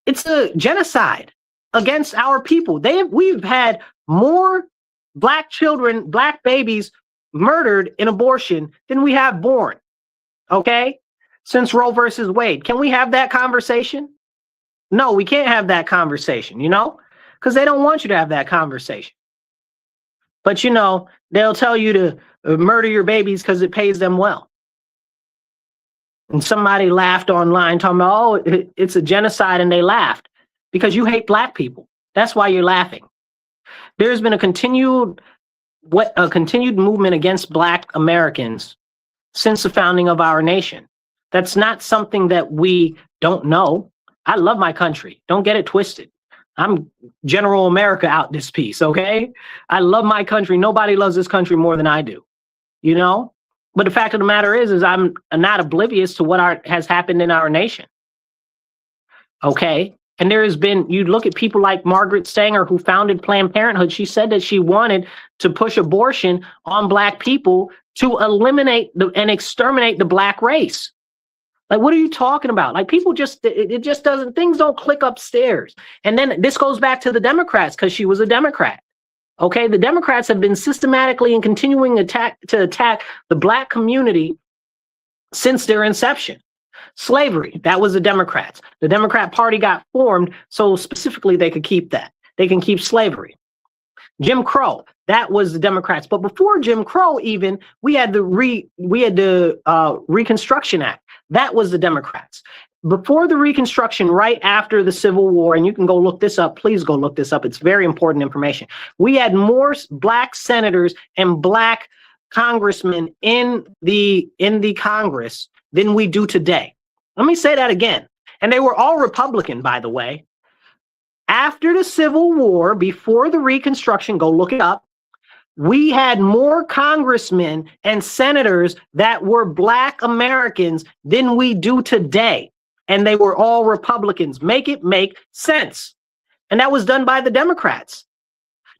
it's a genocide against our people. We've had more black children, black babies murdered in abortion than we have born. Okay, since Roe versus Wade. Can we have that conversation? No, we can't have that conversation, because they don't want you to have that conversation. But, they'll tell you to murder your babies because it pays them well. And somebody laughed online talking about, oh, it's a genocide, and they laughed because you hate black people. That's why you're laughing. There's been a continued movement against black Americans since the founding of our nation. That's not something that we don't know. I love my country. Don't get it twisted. I'm General America out this piece, okay? I love my country. Nobody loves this country more than I do, you know? But the fact of the matter is I'm not oblivious to what has happened in our nation, okay? And there has been, you look at people like Margaret Sanger, who founded Planned Parenthood. She said that she wanted to push abortion on Black people to eliminate and exterminate the Black race. Like, what are you talking about? Like, people just, it just doesn't, things don't click upstairs. And then this goes back to the Democrats, because she was a Democrat. Okay, the Democrats have been systematically and continuing to attack the Black community since their inception. Slavery, that was the Democrats. The Democrat Party got formed so specifically they could keep that. They can keep slavery. Jim Crow, that was the Democrats. But before Jim Crow, even we had the Reconstruction Act. That was the Democrats. Before the Reconstruction, right after the Civil War, and you can go look this up, please go look this up. It's very important information. We had more Black senators and Black congressmen in the Congress than we do today. Let me say that again. And they were all Republican, by the way. After the Civil War, before the Reconstruction, go look it up, we had more congressmen and senators that were Black Americans than we do today. And they were all Republicans. Make it make sense. And that was done by the Democrats.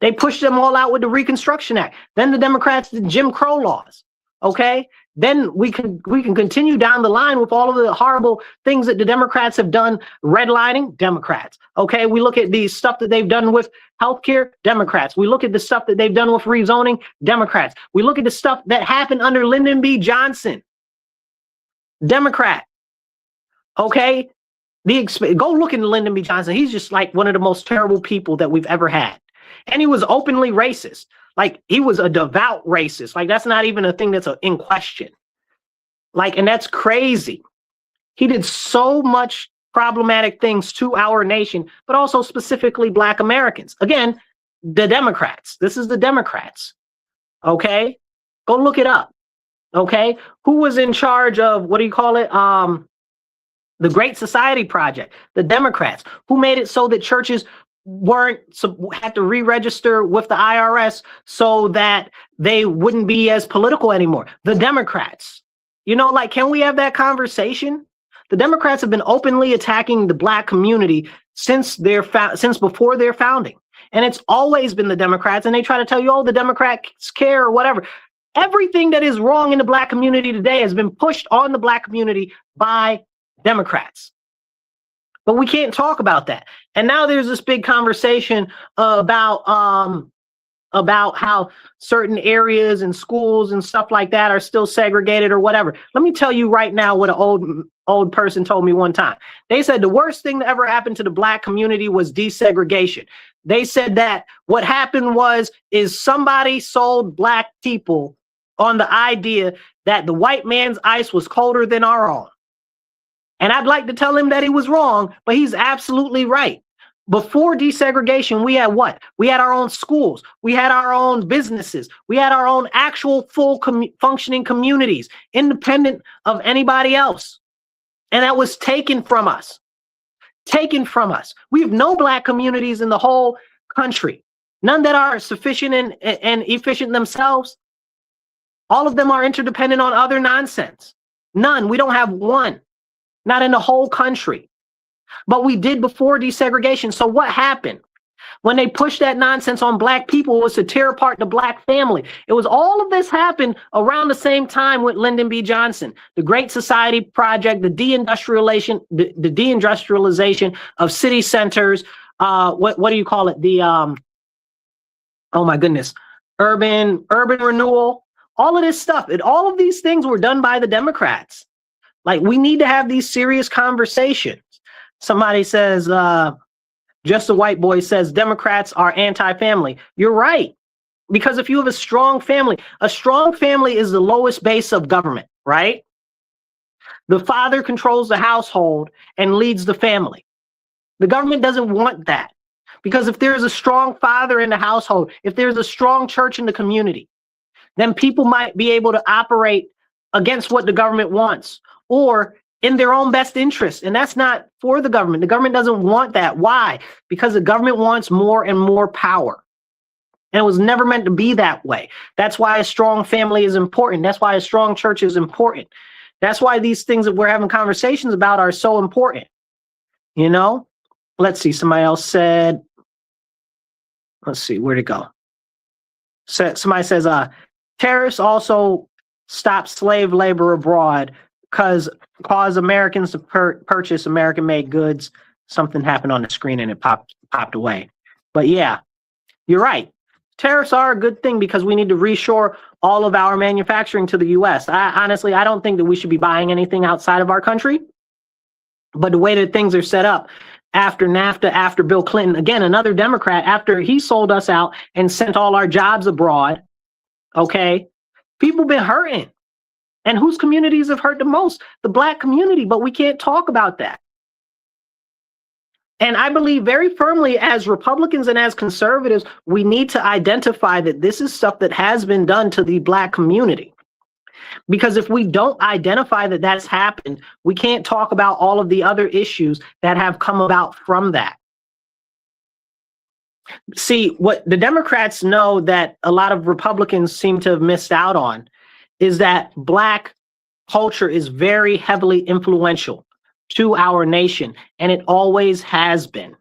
They pushed them all out with the Reconstruction Act. Then the Democrats did Jim Crow laws. Okay? Then we can continue down the line with all of the horrible things that the Democrats have done. Redlining, Democrats. Okay, we look at the stuff that they've done with healthcare, Democrats. We look at the stuff that they've done with rezoning, Democrats. We look at the stuff that happened under Lyndon B. Johnson, Democrat. Okay, go look into Lyndon B. Johnson. He's just like one of the most terrible people that we've ever had. And he was openly racist. Like, he was a devout racist. Like, that's not even a thing that's in question. Like, and that's crazy. He did so much problematic things to our nation, but also specifically Black Americans. Again, the Democrats. This is the Democrats. Okay? Go look it up. Okay? Who was in charge of, what do you call it? The Great Society Project. The Democrats. Who made it so that churches had to re-register with the IRS so that they wouldn't be as political anymore? The Democrats. You know, like, can we have that conversation? The Democrats have been openly attacking the Black community since before their founding. And it's always been the Democrats, and they try to tell you, oh, the Democrats care or whatever. Everything that is wrong in the Black community today has been pushed on the Black community by Democrats. But we can't talk about that. And now there's this big conversation about how certain areas and schools and stuff like that are still segregated or whatever. Let me tell you right now what an old person told me one time. They said the worst thing that ever happened to the Black community was desegregation. They said that what happened is somebody sold Black people on the idea that the white man's ice was colder than our own. And I'd like to tell him that he was wrong, but he's absolutely right. Before desegregation, we had what? We had our own schools. We had our own businesses. We had our own actual full functioning communities, independent of anybody else. And that was taken from us. Taken from us. We have no Black communities in the whole country. None that are sufficient and efficient themselves. All of them are interdependent on other nonsense. None. We don't have one. Not in the whole country. But we did before desegregation. So what happened? When they pushed that nonsense on Black people, it was to tear apart the Black family. It was all of this happened around the same time with Lyndon B. Johnson, the Great Society Project, the deindustrialization of city centers. What do you call it? The oh my goodness, urban renewal. All of this stuff. All of these things were done by the Democrats. Like, we need to have these serious conversations. Somebody says, just a white boy says, Democrats are anti-family. You're right. Because if you have a strong family is the lowest base of government, right? The father controls the household and leads the family. The government doesn't want that. Because if there's a strong father in the household, if there's a strong church in the community, then people might be able to operate against what the government wants or in their own best interest. And that's not for the government. The government doesn't want that. Why? Because the government wants more and more power. And it was never meant to be that way. That's why a strong family is important. That's why a strong church is important. That's why these things that we're having conversations about are so important. You know, let's see. Somebody else said, let's see, where'd it go? Somebody says, tariffs also stop slave labor abroad cause Americans to purchase American-made goods. Something happened on the screen and it popped away. But yeah, you're right. Tariffs are a good thing because we need to reshore all of our manufacturing to the U.S. Honestly, I don't think that we should be buying anything outside of our country. But the way that things are set up after NAFTA, after Bill Clinton, again, another Democrat, after he sold us out and sent all our jobs abroad, okay, people been hurting. And whose communities have hurt the most? The Black community, but we can't talk about that. And I believe very firmly as Republicans and as conservatives, we need to identify that this is stuff that has been done to the Black community. Because if we don't identify that that's happened, we can't talk about all of the other issues that have come about from that. See, what the Democrats know that a lot of Republicans seem to have missed out on is that Black culture is very heavily influential to our nation, and it always has been.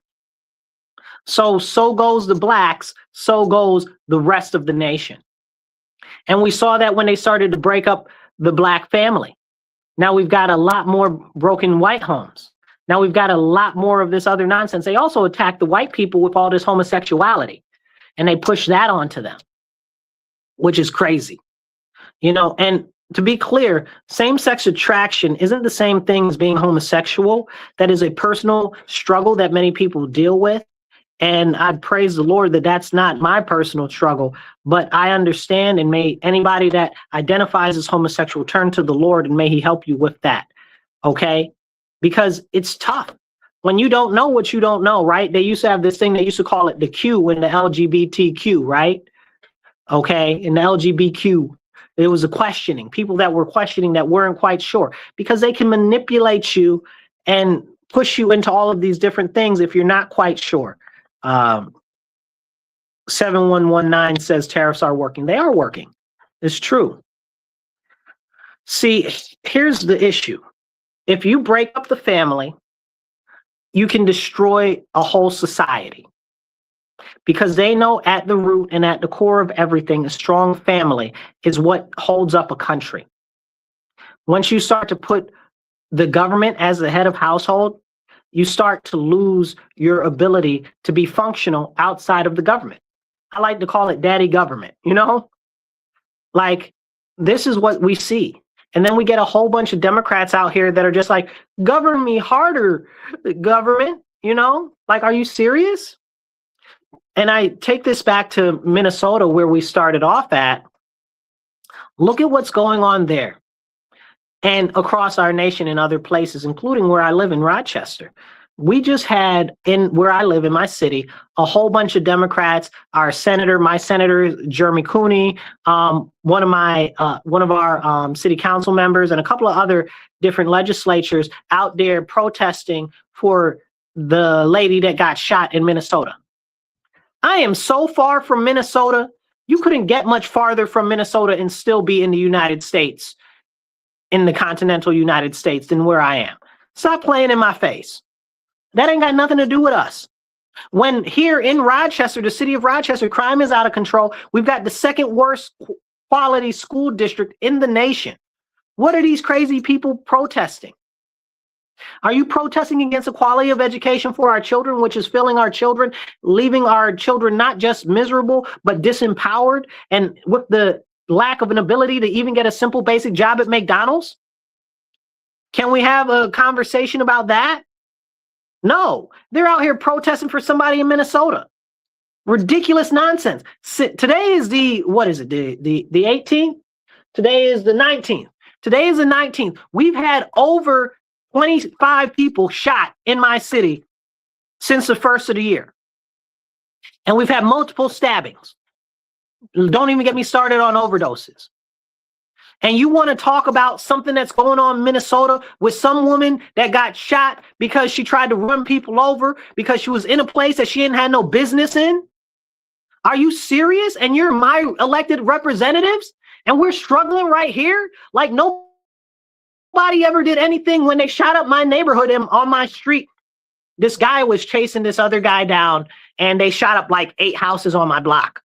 So goes the Blacks, so goes the rest of the nation. And we saw that when they started to break up the Black family. Now we've got a lot more broken white homes. Now we've got a lot more of this other nonsense. They also attack the white people with all this homosexuality, and they push that onto them, which is crazy. You know, and to be clear, same-sex attraction isn't the same thing as being homosexual. That is a personal struggle that many people deal with. And I praise the Lord that that's not my personal struggle, but I understand, and may anybody that identifies as homosexual turn to the Lord, and may he help you with that, okay? Because it's tough. When you don't know what you don't know, right? They used to have this thing, they used to call it the Q in the LGBTQ, right? Okay, in the LGBTQ. It was a questioning, people that were questioning that weren't quite sure, because they can manipulate you and push you into all of these different things if you're not quite sure. 7119 says tariffs are working. They are working. It's true. See, here's the issue. If you break up the family, you can destroy a whole society. Because they know at the root and at the core of everything, a strong family is what holds up a country. Once you start to put the government as the head of household, you start to lose your ability to be functional outside of the government. I like to call it daddy government, you know? Like, this is what we see. And then we get a whole bunch of Democrats out here that are just like, govern me harder, government, you know? Like, are you serious? And I take this back to Minnesota, where we started off at. Look at what's going on there and across our nation and other places, including where I live in Rochester. We just had, in where I live in my city, a whole bunch of Democrats. My senator, Jeremy Cooney, one of our city council members, and a couple of other different legislatures out there protesting for the lady that got shot in Minnesota. I am so far from Minnesota. You couldn't get much farther from Minnesota and still be in the United States, in the continental United States, than where I am. Stop playing in my face. That ain't got nothing to do with us. When here in Rochester, the city of Rochester, crime is out of control. We've got the second worst quality school district in the nation. What are these crazy people protesting? Are you protesting against the quality of education for our children, which is filling our children, leaving our children not just miserable, but disempowered, and with the lack of an ability to even get a simple basic job at McDonald's? Can we have a conversation about that? No, they're out here protesting for somebody in Minnesota. Ridiculous nonsense. Today is the 18th? Today is the 19th. Today is the 19th. We've had over 25 people shot in my city since the first of the year. And we've had multiple stabbings. Don't even get me started on overdoses. And you want to talk about something that's going on in Minnesota with some woman that got shot because she tried to run people over because she was in a place that she didn't have no business in? Are you serious? And you're my elected representatives? And we're struggling right here? Like nobody ever did anything when they shot up my neighborhood and on my street. This guy was chasing this other guy down, and they shot up like 8 houses on my block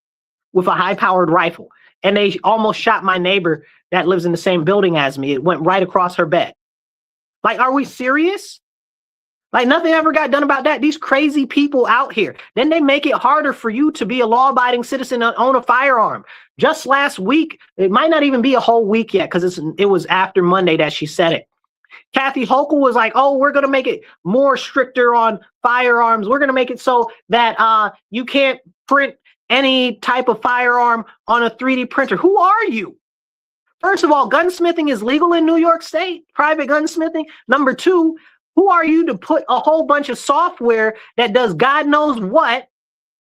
with a high-powered rifle. And they almost shot my neighbor that lives in the same building as me. It went right across her bed. Like, are we serious? Like, nothing ever got done about that. These crazy people out here. Then they make it harder for you to be a law-abiding citizen and own a firearm. Just last week, it might not even be a whole week yet because it was after Monday that she said it. Kathy Hochul was like, oh, we're going to make it more stricter on firearms. We're going to make it so that you can't print any type of firearm on a 3D printer. Who are you? First of all, gunsmithing is legal in New York State, private gunsmithing. Number 2, who are you to put a whole bunch of software that does God knows what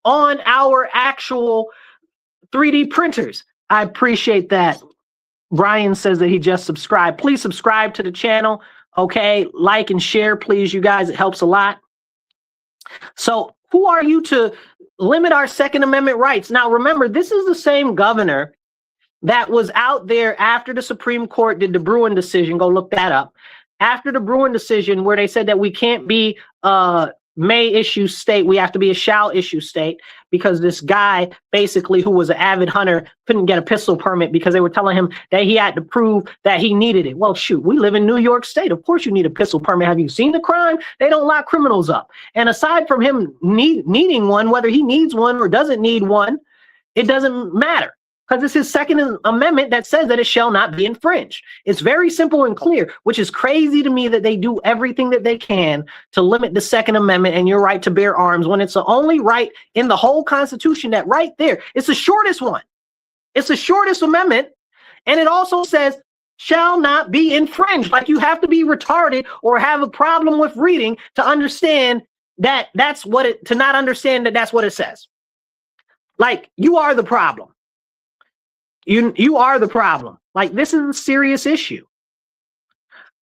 on our actual 3D printers? I appreciate that. Brian says that he just subscribed. Please subscribe to the channel. Okay, like and share, please, you guys. It helps a lot. So who are you to limit our Second Amendment rights? Now, remember, this is the same governor that was out there after the Supreme Court did the Bruin decision. Go look that up. After the Bruin decision, where they said that we can't be may issue state, we have to be a shall issue state, because this guy basically who was an avid hunter couldn't get a pistol permit because they were telling him that he had to prove that he needed it. Well, shoot, we live in New York State. Of course you need a pistol permit. Have you seen the crime? They don't lock criminals up. And aside from him needing one, whether he needs one or doesn't need one, it doesn't matter. Because it's his Second Amendment that says that it shall not be infringed. It's very simple and clear, which is crazy to me that they do everything that they can to limit the Second Amendment and your right to bear arms when it's the only right in the whole Constitution that right there. It's the shortest one. It's the shortest amendment. And it also says shall not be infringed. Like you have to be retarded or have a problem with reading to understand that that's what it, to not understand that that's what it says. Like you are the problem. You are the problem. Like, this is a serious issue.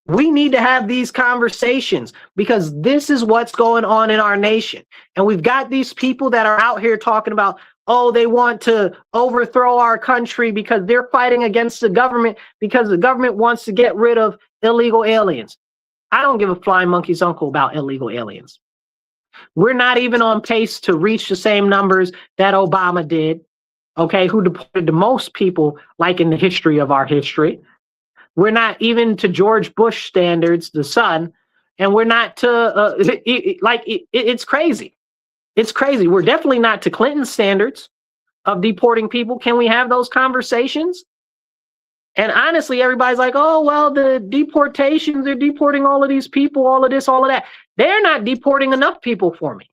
We need to have these conversations because this is what's going on in our nation. And we've got these people that are out here talking about, oh, they want to overthrow our country because they're fighting against the government because the government wants to get rid of illegal aliens. I don't give a flying monkey's uncle about illegal aliens. We're not even on pace to reach the same numbers that Obama did. Okay, who deported the most people, like in the history of our history. We're not even to George Bush standards, the son, and we're not to, it's crazy. It's crazy. We're definitely not to Clinton standards of deporting people. Can we have those conversations? And honestly, everybody's like, oh, well, the deportations, they're deporting all of these people, all of this, all of that. They're not deporting enough people for me.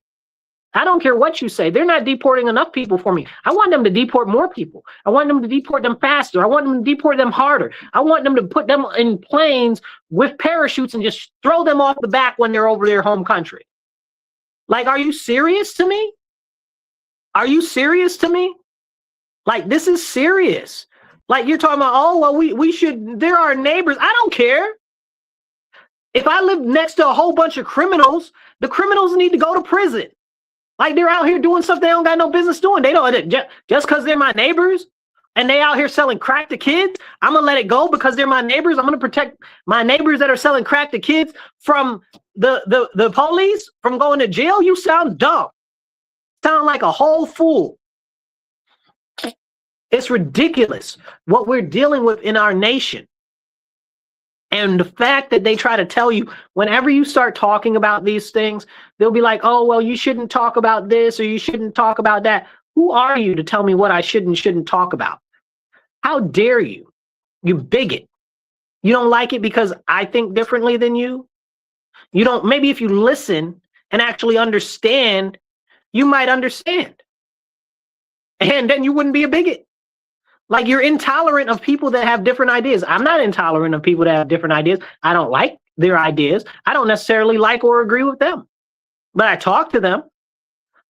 I don't care what you say. They're not deporting enough people for me. I want them to deport more people. I want them to deport them faster. I want them to deport them harder. I want them to put them in planes with parachutes and just throw them off the back when they're over their home country. Like, are you serious to me? Are you serious to me? Like, this is serious. Like, you're talking about, oh, well, we should, they're our neighbors. I don't care. If I live next to a whole bunch of criminals, the criminals need to go to prison. Like they're out here doing stuff they don't got no business doing. They don't, just because they're my neighbors and they out here selling crack to kids, I'm going to let it go because they're my neighbors. I'm going to protect my neighbors that are selling crack to kids from the police, from going to jail. You sound dumb. Sound like a whole fool. It's ridiculous what we're dealing with in our nation. And the fact that they try to tell you whenever you start talking about these things, they'll be like, oh, well, you shouldn't talk about this or you shouldn't talk about that. Who are you to tell me what I should and shouldn't talk about? How dare you? You bigot. You don't like it because I think differently than you? You don't, maybe if you listen and actually understand, you might understand. And then you wouldn't be a bigot. Like you're intolerant of people that have different ideas. I'm not intolerant of people that have different ideas. I don't like their ideas. I don't necessarily like or agree with them, but I talk to them.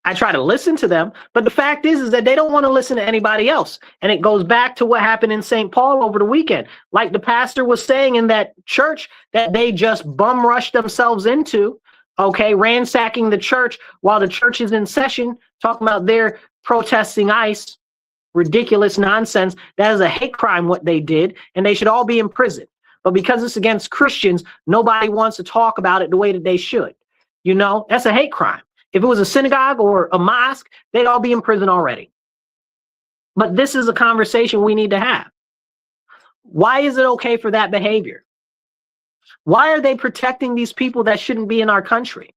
I try to listen to them, but the fact is that they don't want to listen to anybody else. And it goes back to what happened in St. Paul over the weekend. Like the pastor was saying in that church that they just bum rushed themselves into, okay, ransacking the church while the church is in session, talking about they're protesting ICE. Ridiculous nonsense. That is a hate crime what they did, and they should all be in prison. But because it's against Christians, nobody wants to talk about it the way that they should. You know, that's a hate crime. If it was a synagogue or a mosque, they'd all be in prison already. But this is a conversation we need to have. Why is it okay for that behavior? Why are they protecting these people that shouldn't be in our country?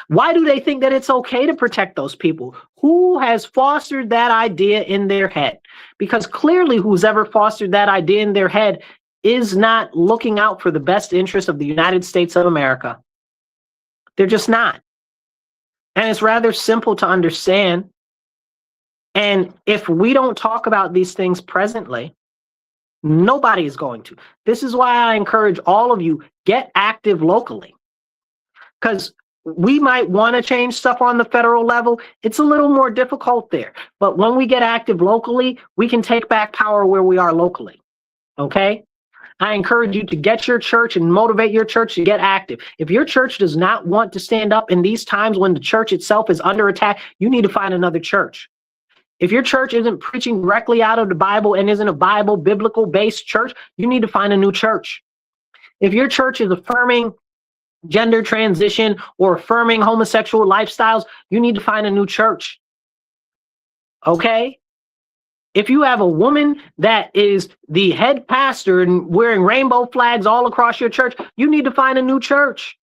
Why do they think that it's okay to protect those people? Who has fostered that idea in their head? Because clearly who's ever fostered that idea in their head is not looking out for the best interest of the United States of America. They're just not. And it's rather simple to understand. And if we don't talk about these things presently, nobody is going to. This is why I encourage all of you, get active locally. Because we might want to change stuff on the federal level. It's a little more difficult there. But when we get active locally, we can take back power where we are locally. Okay? I encourage you to get your church and motivate your church to get active. If your church does not want to stand up in these times when the church itself is under attack, you need to find another church. If your church isn't preaching directly out of the Bible and isn't a biblical-based church, you need to find a new church. If your church is affirming gender transition or affirming homosexual lifestyles, you need to find a new church. Okay? If you have a woman that is the head pastor and wearing rainbow flags all across your church, you need to find a new church.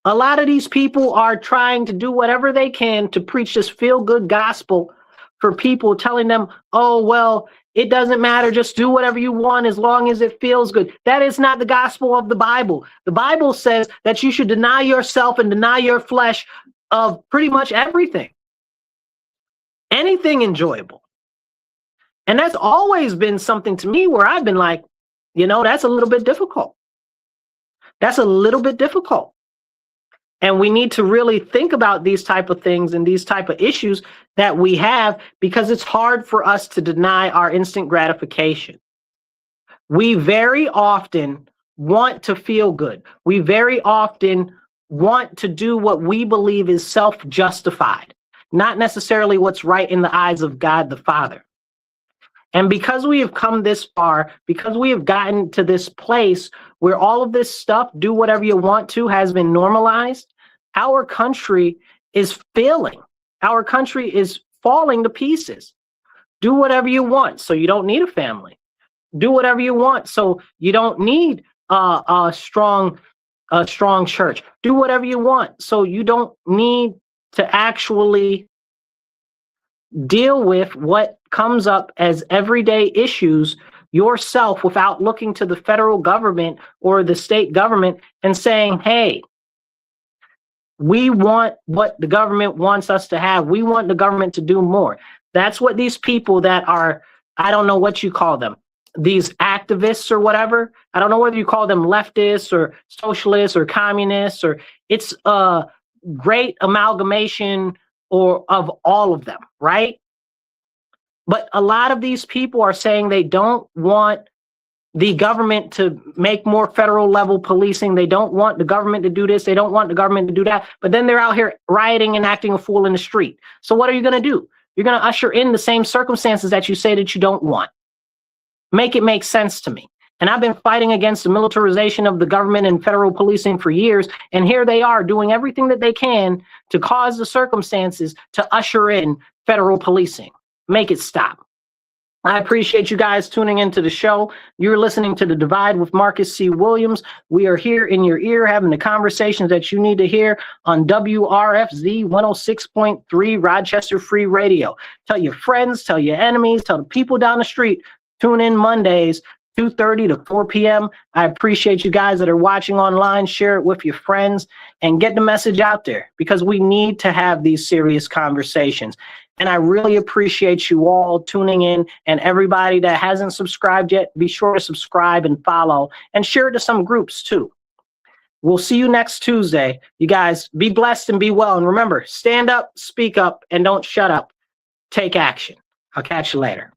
A lot of these people are trying to do whatever they can to preach this feel-good gospel for people, telling them, oh, well, it doesn't matter. Just do whatever you want as long as it feels good. That is not the gospel of the Bible. The Bible says that you should deny yourself and deny your flesh of pretty much everything. Anything enjoyable. And that's always been something to me where I've been like, you know, that's a little bit difficult. That's a little bit difficult. And we need to really think about these type of things and these type of issues that we have, because it's hard for us to deny our instant gratification. We very often want to feel good. We very often want to do what we believe is self-justified, not necessarily what's right in the eyes of God the Father. And because we have come this far, because we have gotten to this place where all of this stuff, do whatever you want to, has been normalized, our country is failing. Our country is falling to pieces. Do whatever you want so you don't need a family. Do whatever you want so you don't need a strong church. Do whatever you want so you don't need to actually deal with what comes up as everyday issues yourself without looking to the federal government or the state government and saying, hey, we want what the government wants us to have. We want the government to do more. That's what these people that are, I don't know what you call them, these activists or whatever. I don't know whether you call them leftists or socialists or communists, or it's a great amalgamation or of all of them, right? But a lot of these people are saying they don't want the government to make more federal level policing. They don't want the government to do this. They don't want the government to do that. But then they're out here rioting and acting a fool in the street. So what are you going to do? You're going to usher in the same circumstances that you say that you don't want. Make it make sense to me. And I've been fighting against the militarization of the government and federal policing for years. And here they are doing everything that they can to cause the circumstances to usher in federal policing. Make it stop. I appreciate you guys tuning into the show. You're listening to The Divide with Marcus C. Williams. We are here in your ear having the conversations that you need to hear on WRFZ 106.3 Rochester Free Radio. Tell your friends, tell your enemies, tell the people down the street. Tune in Mondays, 2:30 to 4 p.m. I appreciate you guys that are watching online. Share it with your friends and get the message out there, because we need to have these serious conversations. And I really appreciate you all tuning in, and everybody that hasn't subscribed yet, be sure to subscribe and follow and share it to some groups too. We'll see you next Tuesday. You guys be blessed and be well. And remember, stand up, speak up, and don't shut up. Take action. I'll catch you later.